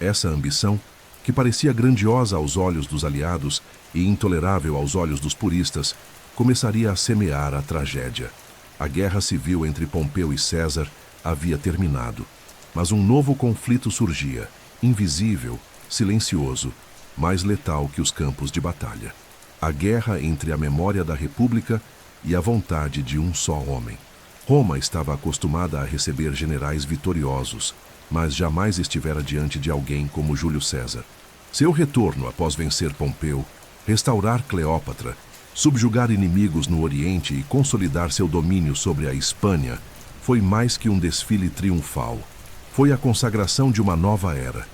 Essa ambição, que parecia grandiosa aos olhos dos aliados e intolerável aos olhos dos puristas, começaria a semear a tragédia. A guerra civil entre Pompeu e César havia terminado, mas um novo conflito surgia, invisível, silencioso, mais letal que os campos de batalha. A guerra entre a memória da República e a vontade de um só homem. Roma estava acostumada a receber generais vitoriosos, mas jamais estivera diante de alguém como Júlio César. Seu retorno após vencer Pompeu, restaurar Cleópatra, subjugar inimigos no Oriente e consolidar seu domínio sobre a Espanha foi mais que um desfile triunfal. Foi a consagração de uma nova era.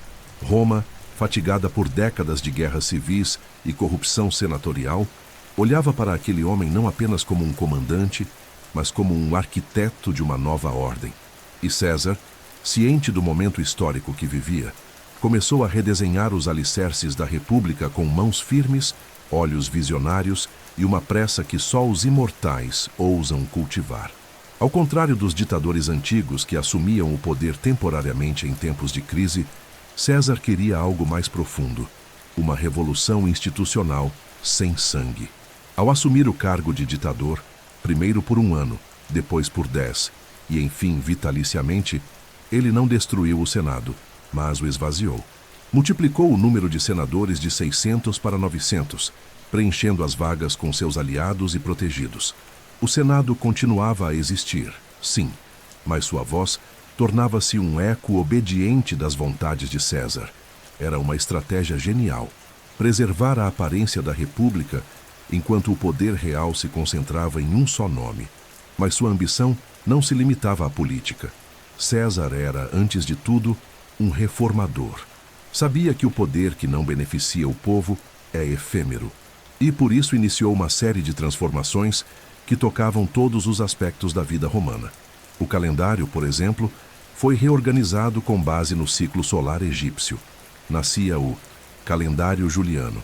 Roma, fatigada por décadas de guerras civis e corrupção senatorial, olhava para aquele homem não apenas como um comandante, mas como um arquiteto de uma nova ordem. E César, ciente do momento histórico que vivia, começou a redesenhar os alicerces da República com mãos firmes, olhos visionários e uma pressa que só os imortais ousam cultivar. Ao contrário dos ditadores antigos que assumiam o poder temporariamente em tempos de crise, César queria algo mais profundo, uma revolução institucional sem sangue. Ao assumir o cargo de ditador, primeiro por 1 ano, depois por 10, e enfim vitaliciamente, ele não destruiu o Senado, mas o esvaziou. Multiplicou o número de senadores de 600 para 900, preenchendo as vagas com seus aliados e protegidos. O Senado continuava a existir, sim, mas sua voz tornava-se um eco obediente das vontades de César. Era uma estratégia genial: preservar a aparência da República enquanto o poder real se concentrava em um só nome. Mas sua ambição não se limitava à política. César era, antes de tudo, um reformador. Sabia que o poder que não beneficia o povo é efêmero, e por isso iniciou uma série de transformações que tocavam todos os aspectos da vida romana. O calendário, por exemplo, foi reorganizado com base no ciclo solar egípcio. Nascia o calendário juliano,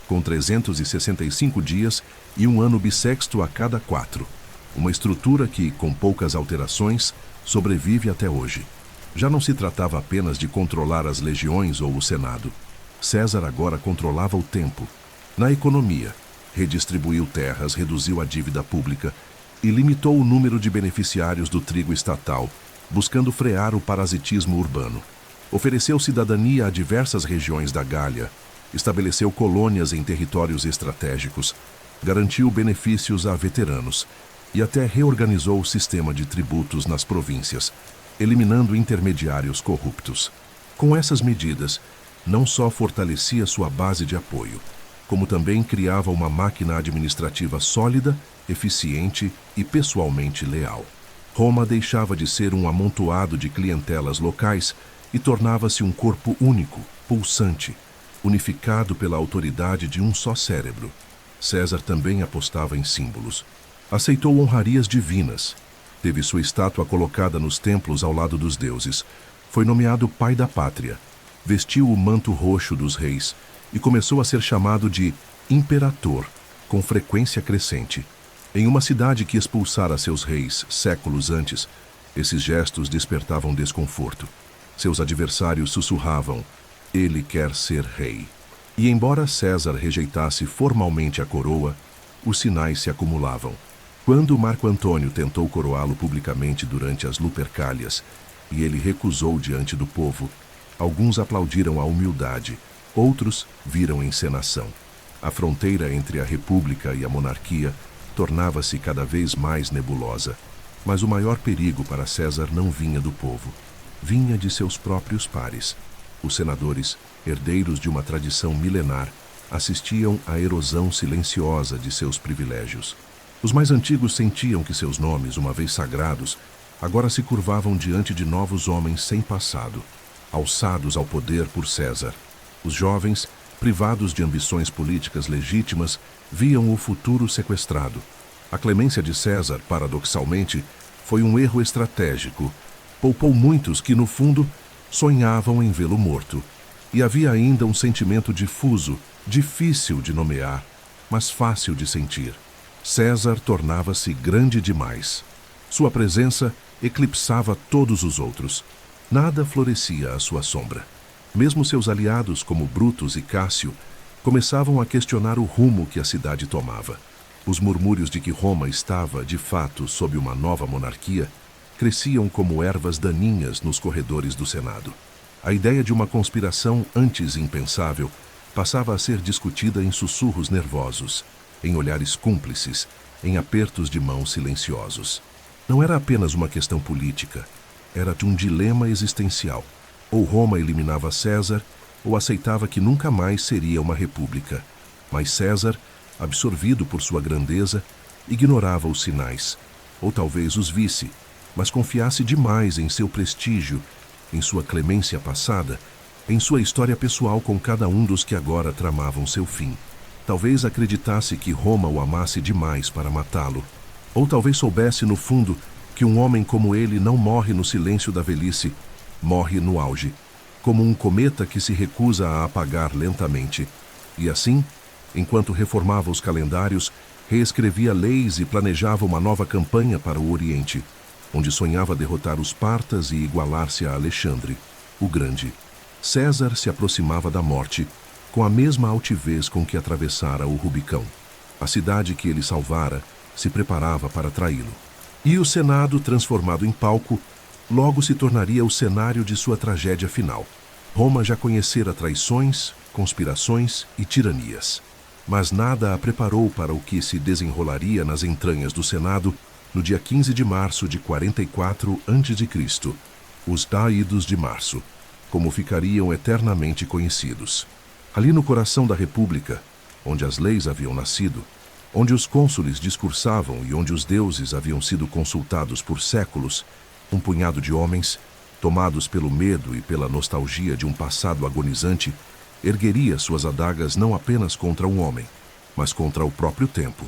com 365 dias e um ano bissexto a cada 4. Uma estrutura que, com poucas alterações, sobrevive até hoje. Já não se tratava apenas de controlar as legiões ou o Senado. César agora controlava o tempo. Na economia, redistribuiu terras, reduziu a dívida pública e limitou o número de beneficiários do trigo estatal, buscando frear o parasitismo urbano. Ofereceu cidadania a diversas regiões da Gália, estabeleceu colônias em territórios estratégicos, garantiu benefícios a veteranos e até reorganizou o sistema de tributos nas províncias, eliminando intermediários corruptos. Com essas medidas, não só fortalecia sua base de apoio, como também criava uma máquina administrativa sólida, eficiente e pessoalmente leal. Roma deixava de ser um amontoado de clientelas locais e tornava-se um corpo único, pulsante, unificado pela autoridade de um só cérebro. César também apostava em símbolos. Aceitou honrarias divinas. Teve sua estátua colocada nos templos ao lado dos deuses. Foi nomeado pai da pátria. Vestiu o manto roxo dos reis e começou a ser chamado de imperator, com frequência crescente. Em uma cidade que expulsara seus reis séculos antes, esses gestos despertavam desconforto. Seus adversários sussurravam: "Ele quer ser rei." E embora César rejeitasse formalmente a coroa, os sinais se acumulavam. Quando Marco Antônio tentou coroá-lo publicamente durante as Lupercálias, e ele recusou diante do povo, alguns aplaudiram a humildade, outros viram encenação. A fronteira entre a república e a monarquia tornava-se cada vez mais nebulosa, mas o maior perigo para César não vinha do povo, vinha de seus próprios pares. Os senadores, herdeiros de uma tradição milenar, assistiam à erosão silenciosa de seus privilégios. Os mais antigos sentiam que seus nomes, uma vez sagrados, agora se curvavam diante de novos homens sem passado, alçados ao poder por César. Os jovens, privados de ambições políticas legítimas, viam o futuro sequestrado. A clemência de César, paradoxalmente, foi um erro estratégico. Poupou muitos que, no fundo, sonhavam em vê-lo morto. E havia ainda um sentimento difuso, difícil de nomear, mas fácil de sentir. César tornava-se grande demais. Sua presença eclipsava todos os outros. Nada florescia à sua sombra. Mesmo seus aliados, como Brutus e Cássio, começavam a questionar o rumo que a cidade tomava. Os murmúrios de que Roma estava, de fato, sob uma nova monarquia, cresciam como ervas daninhas nos corredores do Senado. A ideia de uma conspiração antes impensável passava a ser discutida em sussurros nervosos, em olhares cúmplices, em apertos de mão silenciosos. Não era apenas uma questão política, era de um dilema existencial. Ou Roma eliminava César, ou aceitava que nunca mais seria uma república. Mas César, absorvido por sua grandeza, ignorava os sinais, ou talvez os visse, mas confiasse demais em seu prestígio, em sua clemência passada, em sua história pessoal com cada um dos que agora tramavam seu fim. Talvez acreditasse que Roma o amasse demais para matá-lo, ou talvez soubesse, no fundo, que um homem como ele não morre no silêncio da velhice, morre no auge, como um cometa que se recusa a apagar lentamente. E assim, enquanto reformava os calendários, reescrevia leis e planejava uma nova campanha para o Oriente, onde sonhava derrotar os partas e igualar-se a Alexandre, o Grande. César se aproximava da morte, com a mesma altivez com que atravessara o Rubicão. A cidade que ele salvara se preparava para traí-lo. E o Senado, transformado em palco, logo se tornaria o cenário de sua tragédia final. Roma já conhecera traições, conspirações e tiranias. Mas nada a preparou para o que se desenrolaria nas entranhas do Senado no dia 15 de março de 44 a.C., os Dáidos de Março, como ficariam eternamente conhecidos. Ali no coração da República, onde as leis haviam nascido, onde os cônsules discursavam e onde os deuses haviam sido consultados por séculos, um punhado de homens, tomados pelo medo e pela nostalgia de um passado agonizante, ergueria suas adagas não apenas contra um homem, mas contra o próprio tempo.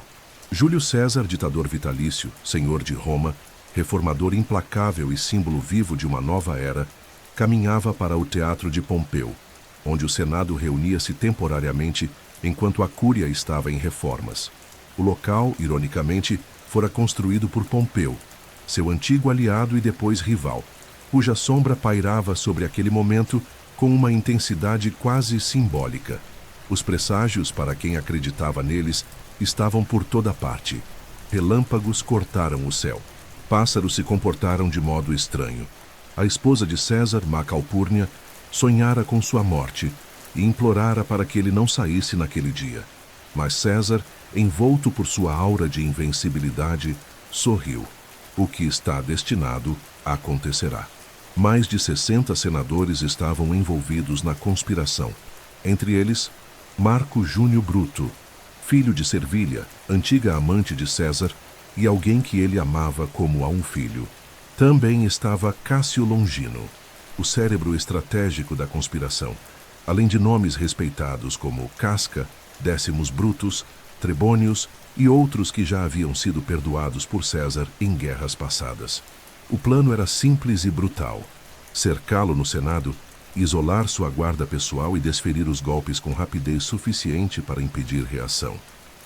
Júlio César, ditador vitalício, senhor de Roma, reformador implacável e símbolo vivo de uma nova era, caminhava para o teatro de Pompeu, onde o Senado reunia-se temporariamente enquanto a Cúria estava em reformas. O local, ironicamente, fora construído por Pompeu, seu antigo aliado e depois rival, cuja sombra pairava sobre aquele momento com uma intensidade quase simbólica. Os presságios, para quem acreditava neles, estavam por toda parte. Relâmpagos cortaram o céu. Pássaros se comportaram de modo estranho. A esposa de César, Macalpurnia, sonhara com sua morte e implorara para que ele não saísse naquele dia. Mas César, envolto por sua aura de invencibilidade, sorriu. O que está destinado acontecerá. Mais de 60 senadores estavam envolvidos na conspiração. Entre eles, Marco Júnior Bruto, filho de Servília, antiga amante de César, e alguém que ele amava como a um filho. Também estava Cássio Longino, o cérebro estratégico da conspiração, além de nomes respeitados como Casca, Décimos Brutus, Trebônios e outros que já haviam sido perdoados por César em guerras passadas. O plano era simples e brutal: cercá-lo no Senado, isolar sua guarda pessoal e desferir os golpes com rapidez suficiente para impedir reação.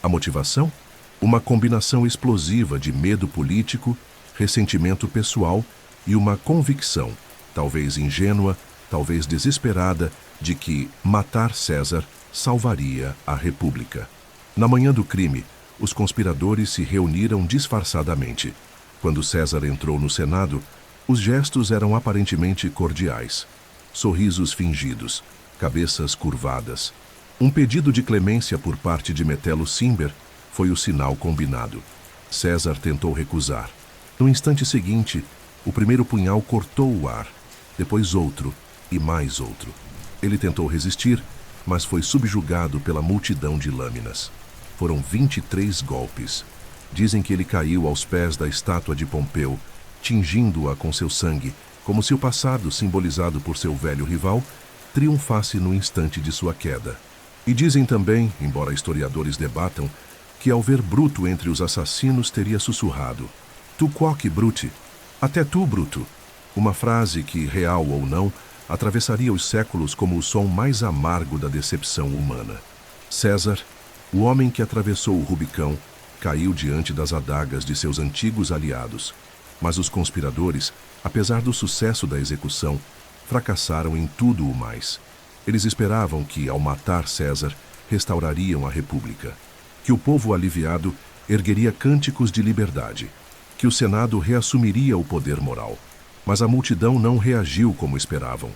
A motivação? Uma combinação explosiva de medo político, ressentimento pessoal e uma convicção, talvez ingênua, talvez desesperada, de que matar César salvaria a República. Na manhã do crime, os conspiradores se reuniram disfarçadamente. Quando César entrou no Senado, os gestos eram aparentemente cordiais. Sorrisos fingidos, cabeças curvadas. Um pedido de clemência por parte de Metelo Cimber foi o sinal combinado. César tentou recusar. No instante seguinte, o primeiro punhal cortou o ar, depois outro e mais outro. Ele tentou resistir, mas foi subjugado pela multidão de lâminas. Foram 23 golpes. Dizem que ele caiu aos pés da estátua de Pompeu, tingindo-a com seu sangue, como se o passado, simbolizado por seu velho rival, triunfasse no instante de sua queda. E dizem também, embora historiadores debatam, que ao ver Bruto entre os assassinos teria sussurrado: "Tu quoque, Brute? Até tu, Bruto." Uma frase que, real ou não, atravessaria os séculos como o som mais amargo da decepção humana. César, o homem que atravessou o Rubicão, caiu diante das adagas de seus antigos aliados, mas os conspiradores, apesar do sucesso da execução, fracassaram em tudo o mais. Eles esperavam que, ao matar César, restaurariam a República, que o povo aliviado ergueria cânticos de liberdade, que o Senado reassumiria o poder moral. Mas a multidão não reagiu como esperavam.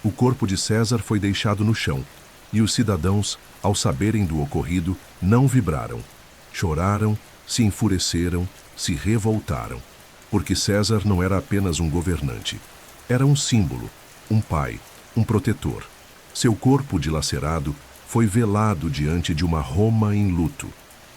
O corpo de César foi deixado no chão, e os cidadãos, ao saberem do ocorrido, não vibraram. Choraram, se enfureceram, se revoltaram. Porque César não era apenas um governante. Era um símbolo, um pai, um protetor. Seu corpo dilacerado foi velado diante de uma Roma em luto.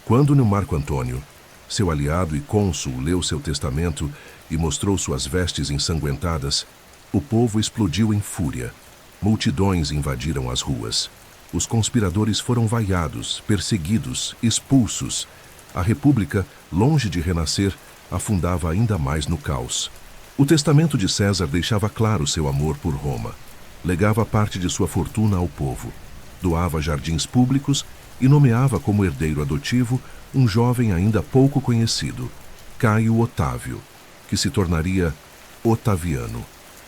Quando no Marco Antônio, seu aliado e cônsul, leu seu testamento e mostrou suas vestes ensanguentadas, o povo explodiu em fúria. Multidões invadiram as ruas. Os conspiradores foram vaiados, perseguidos, expulsos. A República, longe de renascer, afundava ainda mais no caos. O testamento de César deixava claro seu amor por Roma. Legava parte de sua fortuna ao povo. Doava jardins públicos e nomeava como herdeiro adotivo um jovem ainda pouco conhecido, Caio Otávio, que se tornaria Otaviano,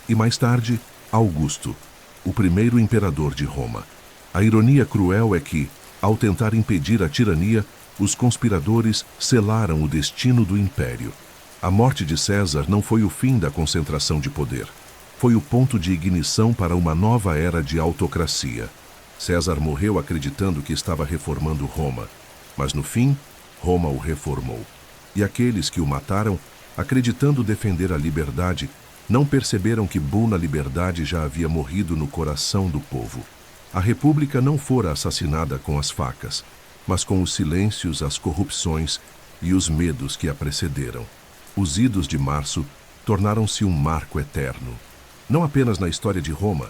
e mais tarde, Augusto, o primeiro imperador de Roma. A ironia cruel é que, ao tentar impedir a tirania, os conspiradores selaram o destino do império. A morte de César não foi o fim da concentração de poder. Foi o ponto de ignição para uma nova era de autocracia. César morreu acreditando que estava reformando Roma, mas no fim, Roma o reformou. E aqueles que o mataram, acreditando defender a liberdade, não perceberam que Bull na liberdade já havia morrido no coração do povo. A República não fora assassinada com as facas, mas com os silêncios, as corrupções e os medos que a precederam. Os idos de março tornaram-se um marco eterno, não apenas na história de Roma,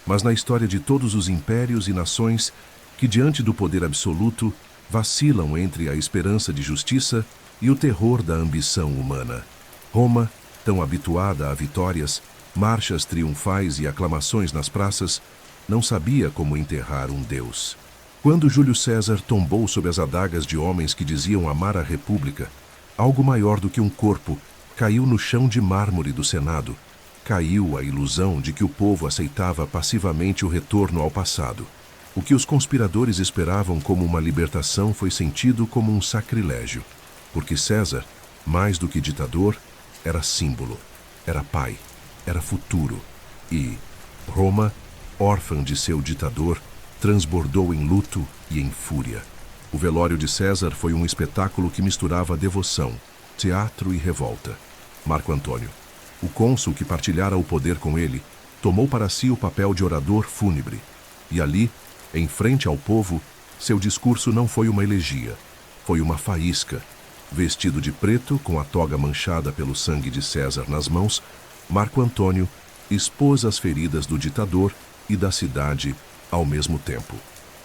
mas na história de todos os impérios e nações que, diante do poder absoluto, vacilam entre a esperança de justiça e o terror da ambição humana. Roma, tão habituada a vitórias, marchas triunfais e aclamações nas praças, não sabia como enterrar um deus. Quando Júlio César tombou sob as adagas de homens que diziam amar a República, algo maior do que um corpo caiu no chão de mármore do Senado. Caiu a ilusão de que o povo aceitava passivamente o retorno ao passado. O que os conspiradores esperavam como uma libertação foi sentido como um sacrilégio, porque César, mais do que ditador, era símbolo, era pai, era futuro, e Roma, órfã de seu ditador, transbordou em luto e em fúria. O velório de César foi um espetáculo que misturava devoção, teatro e revolta. Marco Antônio, o cônsul que partilhara o poder com ele, tomou para si o papel de orador fúnebre. E ali, em frente ao povo, seu discurso não foi uma elegia, foi uma faísca. Vestido de preto, com a toga manchada pelo sangue de César nas mãos, Marco Antônio expôs as feridas do ditador e da cidade ao mesmo tempo.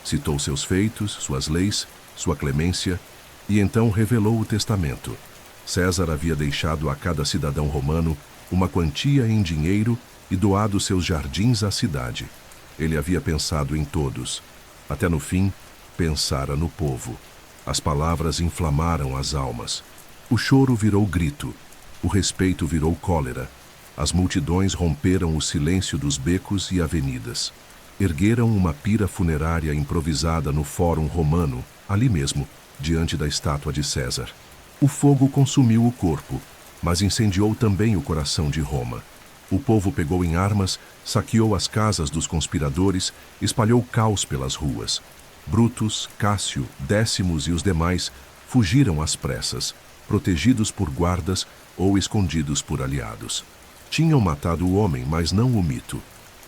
Citou seus feitos, suas leis, sua clemência, e então revelou o testamento. César havia deixado a cada cidadão romano uma quantia em dinheiro e doado seus jardins à cidade. Ele havia pensado em todos. Até no fim, pensara no povo. As palavras inflamaram as almas. O choro virou grito. O respeito virou cólera. As multidões romperam o silêncio dos becos e avenidas. Ergueram uma pira funerária improvisada no Fórum Romano, ali mesmo, diante da estátua de César. O fogo consumiu o corpo, mas incendiou também o coração de Roma. O povo pegou em armas, saqueou as casas dos conspiradores, espalhou caos pelas ruas. Brutus, Cássio, Décimos e os demais fugiram às pressas, protegidos por guardas ou escondidos por aliados. Tinham matado o homem, mas não o mito.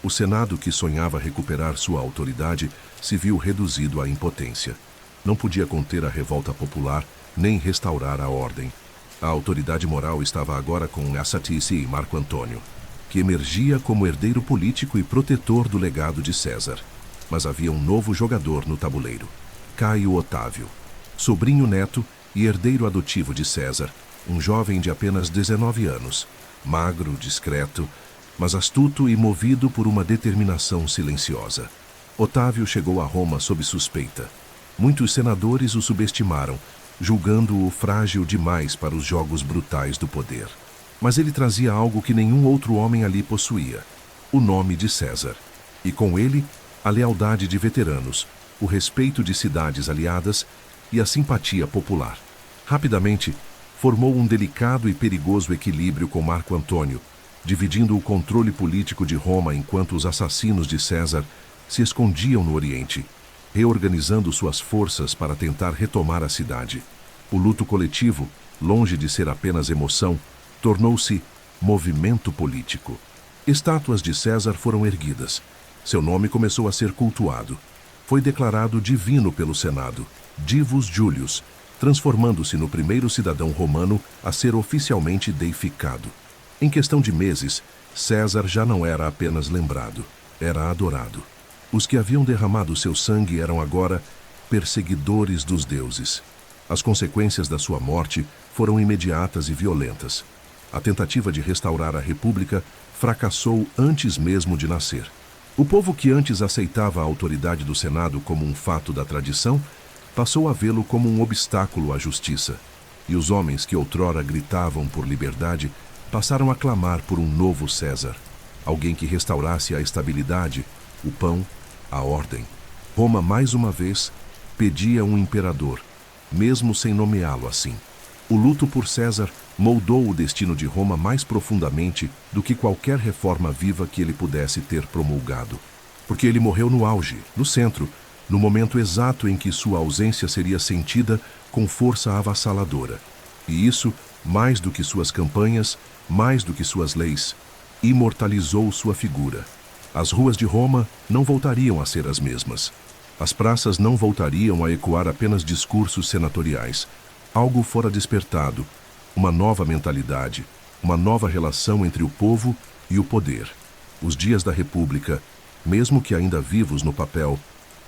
O Senado, que sonhava recuperar sua autoridade, se viu reduzido à impotência. Não podia conter a revolta popular, nem restaurar a ordem. A autoridade moral estava agora com Assatici Marco Antônio, que emergia como herdeiro político e protetor do legado de César. Mas havia um novo jogador no tabuleiro: Caio Otávio, sobrinho neto e herdeiro adotivo de César, um jovem de apenas 19 anos, magro, discreto, mas astuto e movido por uma determinação silenciosa. Otávio chegou a Roma sob suspeita. Muitos senadores o subestimaram, julgando-o frágil demais para os jogos brutais do poder. Mas ele trazia algo que nenhum outro homem ali possuía: o nome de César. E com ele, a lealdade de veteranos, o respeito de cidades aliadas e a simpatia popular. Rapidamente, formou um delicado e perigoso equilíbrio com Marco Antônio, dividindo o controle político de Roma enquanto os assassinos de César se escondiam no Oriente, reorganizando suas forças para tentar retomar a cidade. O luto coletivo, longe de ser apenas emoção, tornou-se movimento político. Estátuas de César foram erguidas. Seu nome começou a ser cultuado. Foi declarado divino pelo Senado, Divus Julius, transformando-se no primeiro cidadão romano a ser oficialmente deificado. Em questão de meses, César já não era apenas lembrado, era adorado. Os que haviam derramado seu sangue eram agora perseguidores dos deuses. As consequências da sua morte foram imediatas e violentas. A tentativa de restaurar a República fracassou antes mesmo de nascer. O povo, que antes aceitava a autoridade do Senado como um fato da tradição, passou a vê-lo como um obstáculo à justiça. E os homens que outrora gritavam por liberdade passaram a clamar por um novo César, alguém que restaurasse a estabilidade, o pão, a ordem. Roma, mais uma vez, pedia um imperador, mesmo sem nomeá-lo assim. O luto por César moldou o destino de Roma mais profundamente do que qualquer reforma viva que ele pudesse ter promulgado. Porque ele morreu no auge, no centro, no momento exato em que sua ausência seria sentida com força avassaladora. E isso, mais do que suas campanhas, mais do que suas leis, imortalizou sua figura. As ruas de Roma não voltariam a ser as mesmas. As praças não voltariam a ecoar apenas discursos senatoriais. Algo fora despertado, uma nova mentalidade, uma nova relação entre o povo e o poder. Os dias da República, mesmo que ainda vivos no papel,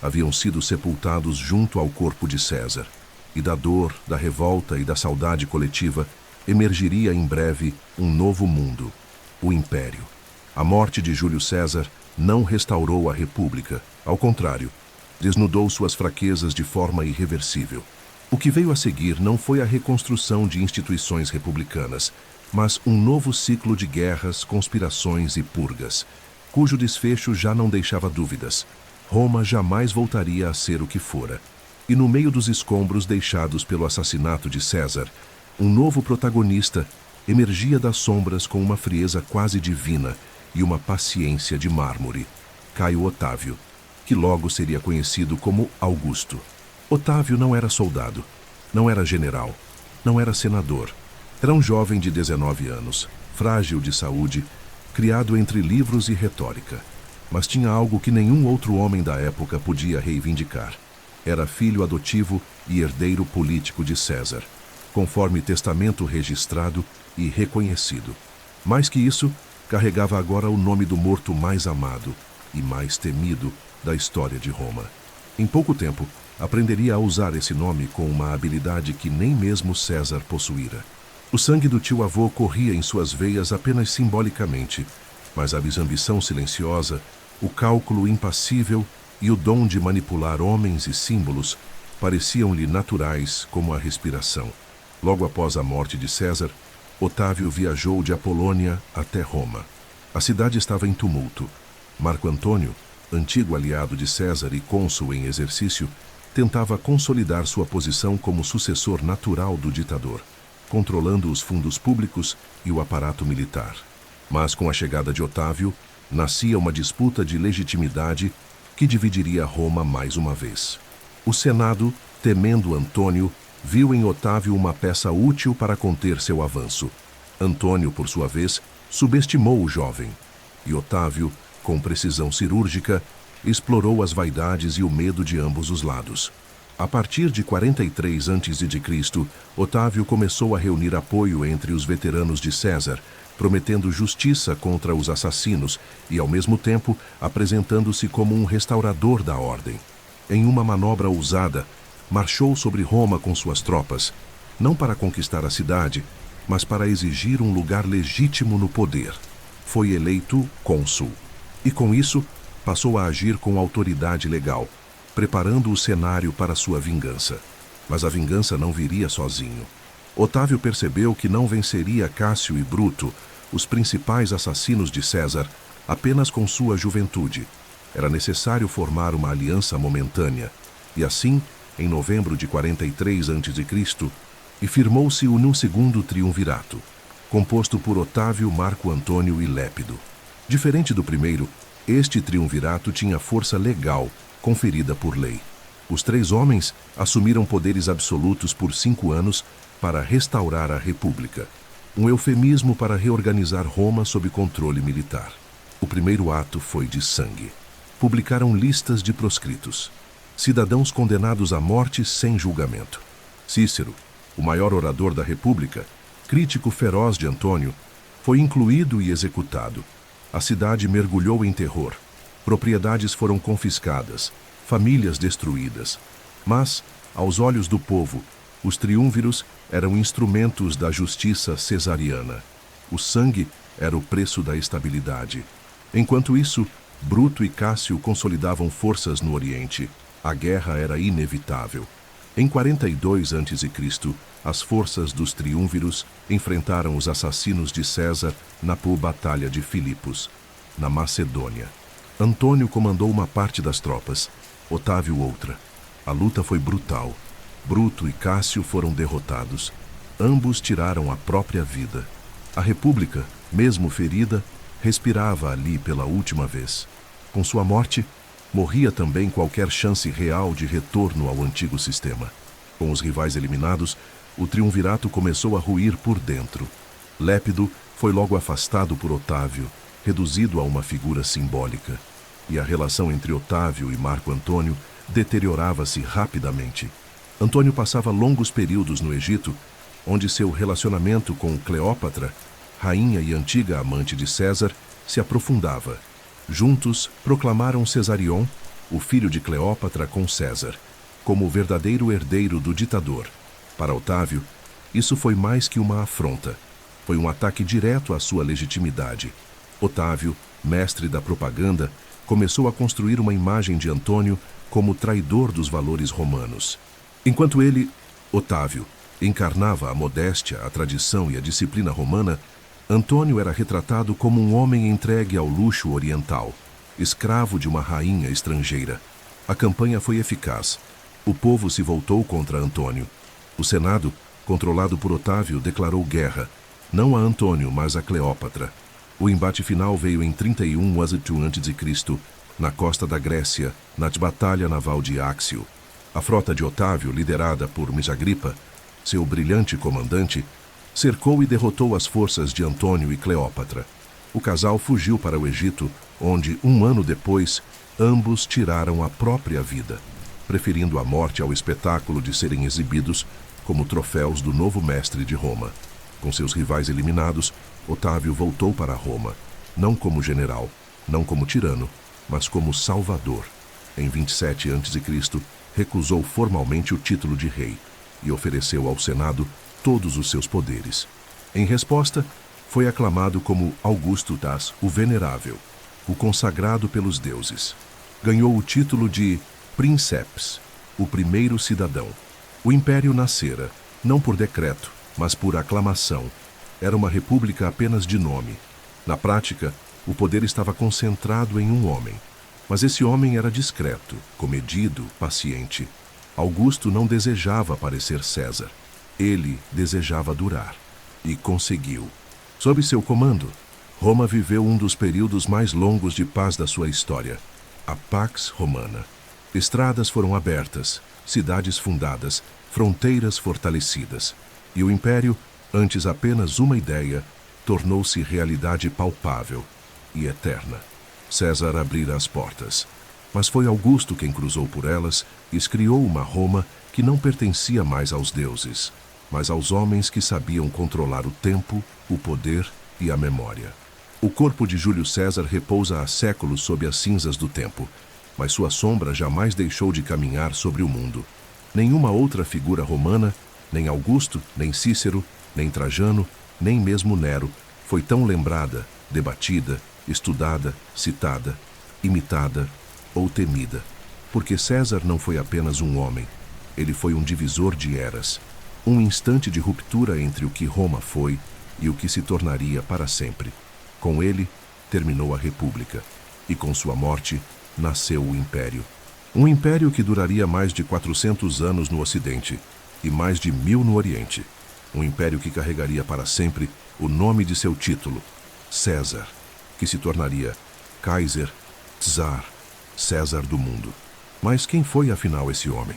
haviam sido sepultados junto ao corpo de César. E da dor, da revolta e da saudade coletiva emergiria em breve um novo mundo, o Império. A morte de Júlio César não restaurou a República, ao contrário, desnudou suas fraquezas de forma irreversível. O que veio a seguir não foi a reconstrução de instituições republicanas, mas um novo ciclo de guerras, conspirações e purgas, cujo desfecho já não deixava dúvidas. Roma jamais voltaria a ser o que fora. E no meio dos escombros deixados pelo assassinato de César, um novo protagonista emergia das sombras com uma frieza quase divina e uma paciência de mármore: Caio Otávio, que logo seria conhecido como Augusto. Otávio não era soldado, não era general, não era senador. Era um jovem de 19 anos, frágil de saúde, criado entre livros e retórica. Mas tinha algo que nenhum outro homem da época podia reivindicar. Era filho adotivo e herdeiro político de César, conforme testamento registrado e reconhecido. Mais que isso, carregava agora o nome do morto mais amado e mais temido da história de Roma. Em pouco tempo, aprenderia a usar esse nome com uma habilidade que nem mesmo César possuíra. O sangue do tio-avô corria em suas veias apenas simbolicamente, mas a ambição silenciosa, o cálculo impassível e o dom de manipular homens e símbolos pareciam-lhe naturais como a respiração. Logo após a morte de César, Otávio viajou de Apolônia até Roma. A cidade estava em tumulto. Marco Antônio, antigo aliado de César e cônsul em exercício, tentava consolidar sua posição como sucessor natural do ditador, controlando os fundos públicos e o aparato militar. Mas com a chegada de Otávio, nascia uma disputa de legitimidade que dividiria Roma mais uma vez. O Senado, temendo Antônio, viu em Otávio uma peça útil para conter seu avanço. Antônio, por sua vez, subestimou o jovem, e Otávio, com precisão cirúrgica, explorou as vaidades e o medo de ambos os lados. A partir de 43 a.C., Otávio começou a reunir apoio entre os veteranos de César, prometendo justiça contra os assassinos e, ao mesmo tempo, apresentando-se como um restaurador da ordem. Em uma manobra ousada, marchou sobre Roma com suas tropas, não para conquistar a cidade, mas para exigir um lugar legítimo no poder. Foi eleito cônsul, e com isso passou a agir com autoridade legal, preparando o cenário para sua vingança. Mas a vingança não viria sozinho. Otávio percebeu que não venceria Cássio e Bruto, os principais assassinos de César, apenas com sua juventude. Era necessário formar uma aliança momentânea, e assim, em novembro de 43 a.C., e firmou-se num segundo triunvirato, composto por Otávio, Marco Antônio e Lépido. Diferente do primeiro, este triunvirato tinha força legal, conferida por lei. Os 3 homens assumiram poderes absolutos por 5 anos para restaurar a República, um eufemismo para reorganizar Roma sob controle militar. O primeiro ato foi de sangue. Publicaram listas de proscritos, cidadãos condenados à morte sem julgamento. Cícero, o maior orador da República, crítico feroz de Antônio, foi incluído e executado. A cidade mergulhou em terror. Propriedades foram confiscadas, famílias destruídas. Mas, aos olhos do povo, os triunviros eram instrumentos da justiça cesariana. O sangue era o preço da estabilidade. Enquanto isso, Bruto e Cássio consolidavam forças no Oriente. A guerra era inevitável. Em 42 a.C., as forças dos triunviros enfrentaram os assassinos de César na Batalha de Filipos, na Macedônia. Antônio comandou uma parte das tropas, Otávio outra. A luta foi brutal. Bruto e Cássio foram derrotados. Ambos tiraram a própria vida. A República, mesmo ferida, respirava ali pela última vez. Com sua morte, morria também qualquer chance real de retorno ao antigo sistema. Com os rivais eliminados, o triunvirato começou a ruir por dentro. Lépido foi logo afastado por Otávio, reduzido a uma figura simbólica. E a relação entre Otávio e Marco Antônio deteriorava-se rapidamente. Antônio passava longos períodos no Egito, onde seu relacionamento com Cleópatra, rainha e antiga amante de César, se aprofundava. Juntos, proclamaram Cesarion, o filho de Cleópatra com César, como o verdadeiro herdeiro do ditador. Para Otávio, isso foi mais que uma afronta. Foi um ataque direto à sua legitimidade. Otávio, mestre da propaganda, começou a construir uma imagem de Antônio como traidor dos valores romanos. Enquanto ele, Otávio, encarnava a modéstia, a tradição e a disciplina romana, Antônio era retratado como um homem entregue ao luxo oriental, escravo de uma rainha estrangeira. A campanha foi eficaz. O povo se voltou contra Antônio. O Senado, controlado por Otávio, declarou guerra, não a Antônio, mas a Cleópatra. O embate final veio em 31 a.C., na costa da Grécia, na batalha naval de Áxio. A frota de Otávio, liderada por Misagripa, seu brilhante comandante, cercou e derrotou as forças de Antônio e Cleópatra. O casal fugiu para o Egito, onde, 1 ano depois, ambos tiraram a própria vida, preferindo a morte ao espetáculo de serem exibidos como troféus do novo mestre de Roma. Com seus rivais eliminados, Otávio voltou para Roma, não como general, não como tirano, mas como salvador. Em 27 a.C., recusou formalmente o título de rei e ofereceu ao Senado todos os seus poderes. Em resposta, foi aclamado como Augusto das, o Venerável, o consagrado pelos deuses. Ganhou o título de Princeps, o primeiro cidadão. O império nascera, não por decreto, mas por aclamação. Era uma república apenas de nome. Na prática, o poder estava concentrado em um homem. Mas esse homem era discreto, comedido, paciente. Augusto não desejava parecer César. Ele desejava durar. E conseguiu. Sob seu comando, Roma viveu um dos períodos mais longos de paz da sua história, a Pax Romana. Estradas foram abertas, cidades fundadas, fronteiras fortalecidas. E o império, antes apenas uma ideia, tornou-se realidade palpável e eterna. César abrira as portas. Mas foi Augusto quem cruzou por elas e criou uma Roma que não pertencia mais aos deuses, mas aos homens que sabiam controlar o tempo, o poder e a memória. O corpo de Júlio César repousa há séculos sob as cinzas do tempo, mas sua sombra jamais deixou de caminhar sobre o mundo. Nenhuma outra figura romana, nem Augusto, nem Cícero, nem Trajano, nem mesmo Nero, foi tão lembrada, debatida, estudada, citada, imitada ou temida. Porque César não foi apenas um homem, ele foi um divisor de eras, um instante de ruptura entre o que Roma foi e o que se tornaria para sempre. Com ele, terminou a República, e com sua morte, nasceu o Império. Um império que duraria mais de 400 anos no Ocidente e mais de 1000 no Oriente. Um império que carregaria para sempre o nome de seu título, César, que se tornaria Kaiser, Czar, César do mundo. Mas quem foi afinal esse homem?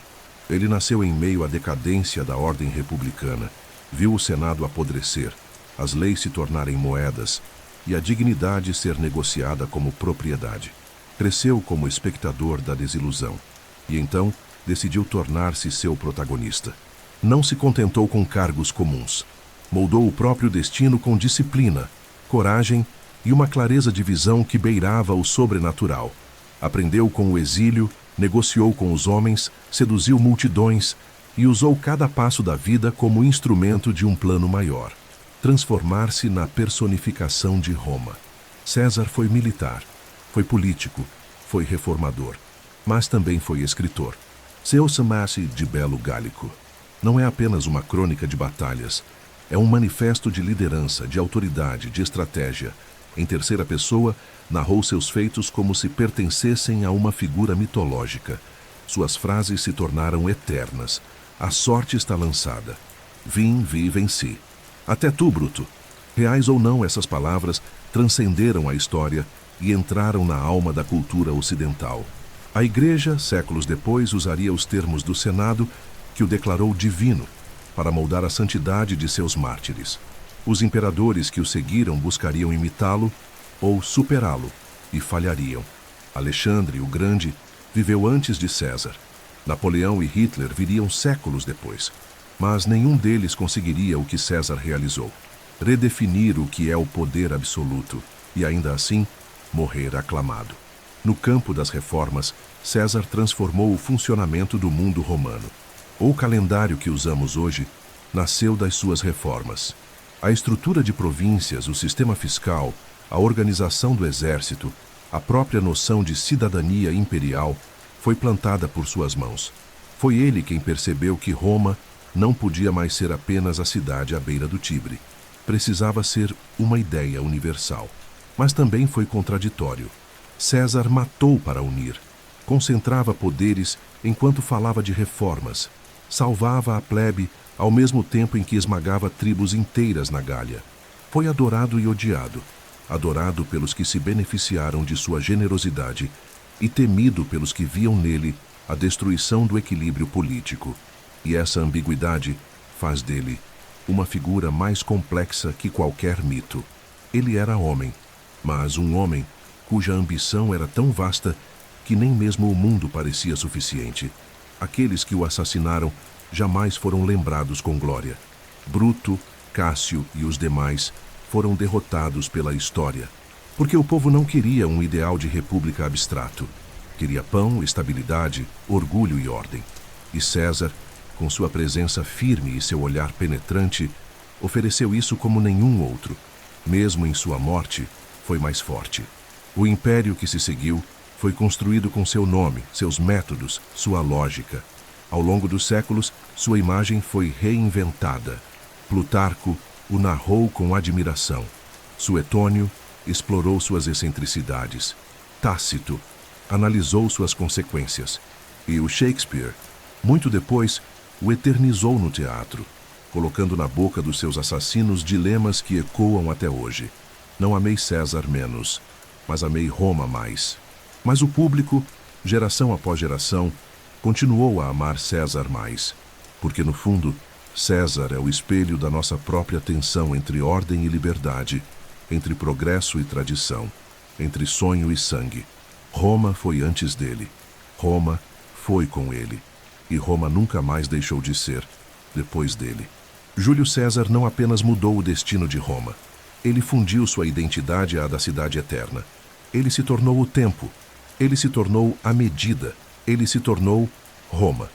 Ele nasceu em meio à decadência da ordem republicana, viu o Senado apodrecer, as leis se tornarem moedas e a dignidade ser negociada como propriedade. Cresceu como espectador da desilusão e então decidiu tornar-se seu protagonista. Não se contentou com cargos comuns. Moldou o próprio destino com disciplina, coragem e uma clareza de visão que beirava o sobrenatural. Aprendeu com o exílio, negociou com os homens, seduziu multidões e usou cada passo da vida como instrumento de um plano maior: transformar-se na personificação de Roma. César foi militar, foi político, foi reformador, mas também foi escritor. Seu Samace de Belo Gálico não é apenas uma crônica de batalhas, é um manifesto de liderança, de autoridade, de estratégia. Em terceira pessoa, narrou seus feitos como se pertencessem a uma figura mitológica. Suas frases se tornaram eternas. A sorte está lançada. Vim, vi, venci. Até tu, Bruto. Reais ou não, essas palavras transcenderam a história e entraram na alma da cultura ocidental. A Igreja, séculos depois, usaria os termos do Senado, que o declarou divino, para moldar a santidade de seus mártires. Os imperadores que o seguiram buscariam imitá-lo ou superá-lo, e falhariam. Alexandre, o Grande, viveu antes de César. Napoleão e Hitler viriam séculos depois, mas nenhum deles conseguiria o que César realizou: redefinir o que é o poder absoluto e, ainda assim, morrer aclamado. No campo das reformas, César transformou o funcionamento do mundo romano. O calendário que usamos hoje nasceu das suas reformas. A estrutura de províncias, o sistema fiscal, a organização do exército, a própria noção de cidadania imperial foi plantada por suas mãos. Foi ele quem percebeu que Roma não podia mais ser apenas a cidade à beira do Tibre. Precisava ser uma ideia universal. Mas também foi contraditório. César matou para unir. Concentrava poderes enquanto falava de reformas. Salvava a plebe ao mesmo tempo em que esmagava tribos inteiras na Gália. Foi adorado e odiado. Adorado pelos que se beneficiaram de sua generosidade e temido pelos que viam nele a destruição do equilíbrio político. E essa ambiguidade faz dele uma figura mais complexa que qualquer mito. Ele era homem, mas um homem cuja ambição era tão vasta que nem mesmo o mundo parecia suficiente. Aqueles que o assassinaram jamais foram lembrados com glória. Bruto, Cássio e os demais foram derrotados pela história, porque o povo não queria um ideal de república abstrato. Queria pão, estabilidade, orgulho e ordem. E César, com sua presença firme e seu olhar penetrante, ofereceu isso como nenhum outro. Mesmo em sua morte, foi mais forte. O império que se seguiu foi construído com seu nome, seus métodos, sua lógica. Ao longo dos séculos, sua imagem foi reinventada. Plutarco o narrou com admiração. Suetônio explorou suas excentricidades. Tácito analisou suas consequências. E o Shakespeare, muito depois, o eternizou no teatro, colocando na boca dos seus assassinos dilemas que ecoam até hoje. Não amei César menos, mas amei Roma mais. Mas o público, geração após geração, continuou a amar César mais, porque no fundo, César é o espelho da nossa própria tensão entre ordem e liberdade, entre progresso e tradição. entre sonho e sangue. Roma foi antes dele. Roma foi com ele. E Roma nunca mais deixou de ser depois dele. Júlio César não apenas mudou o destino de Roma. Ele fundiu sua identidade à da cidade eterna. Ele se tornou o tempo. Ele se tornou a medida. Ele se tornou Roma.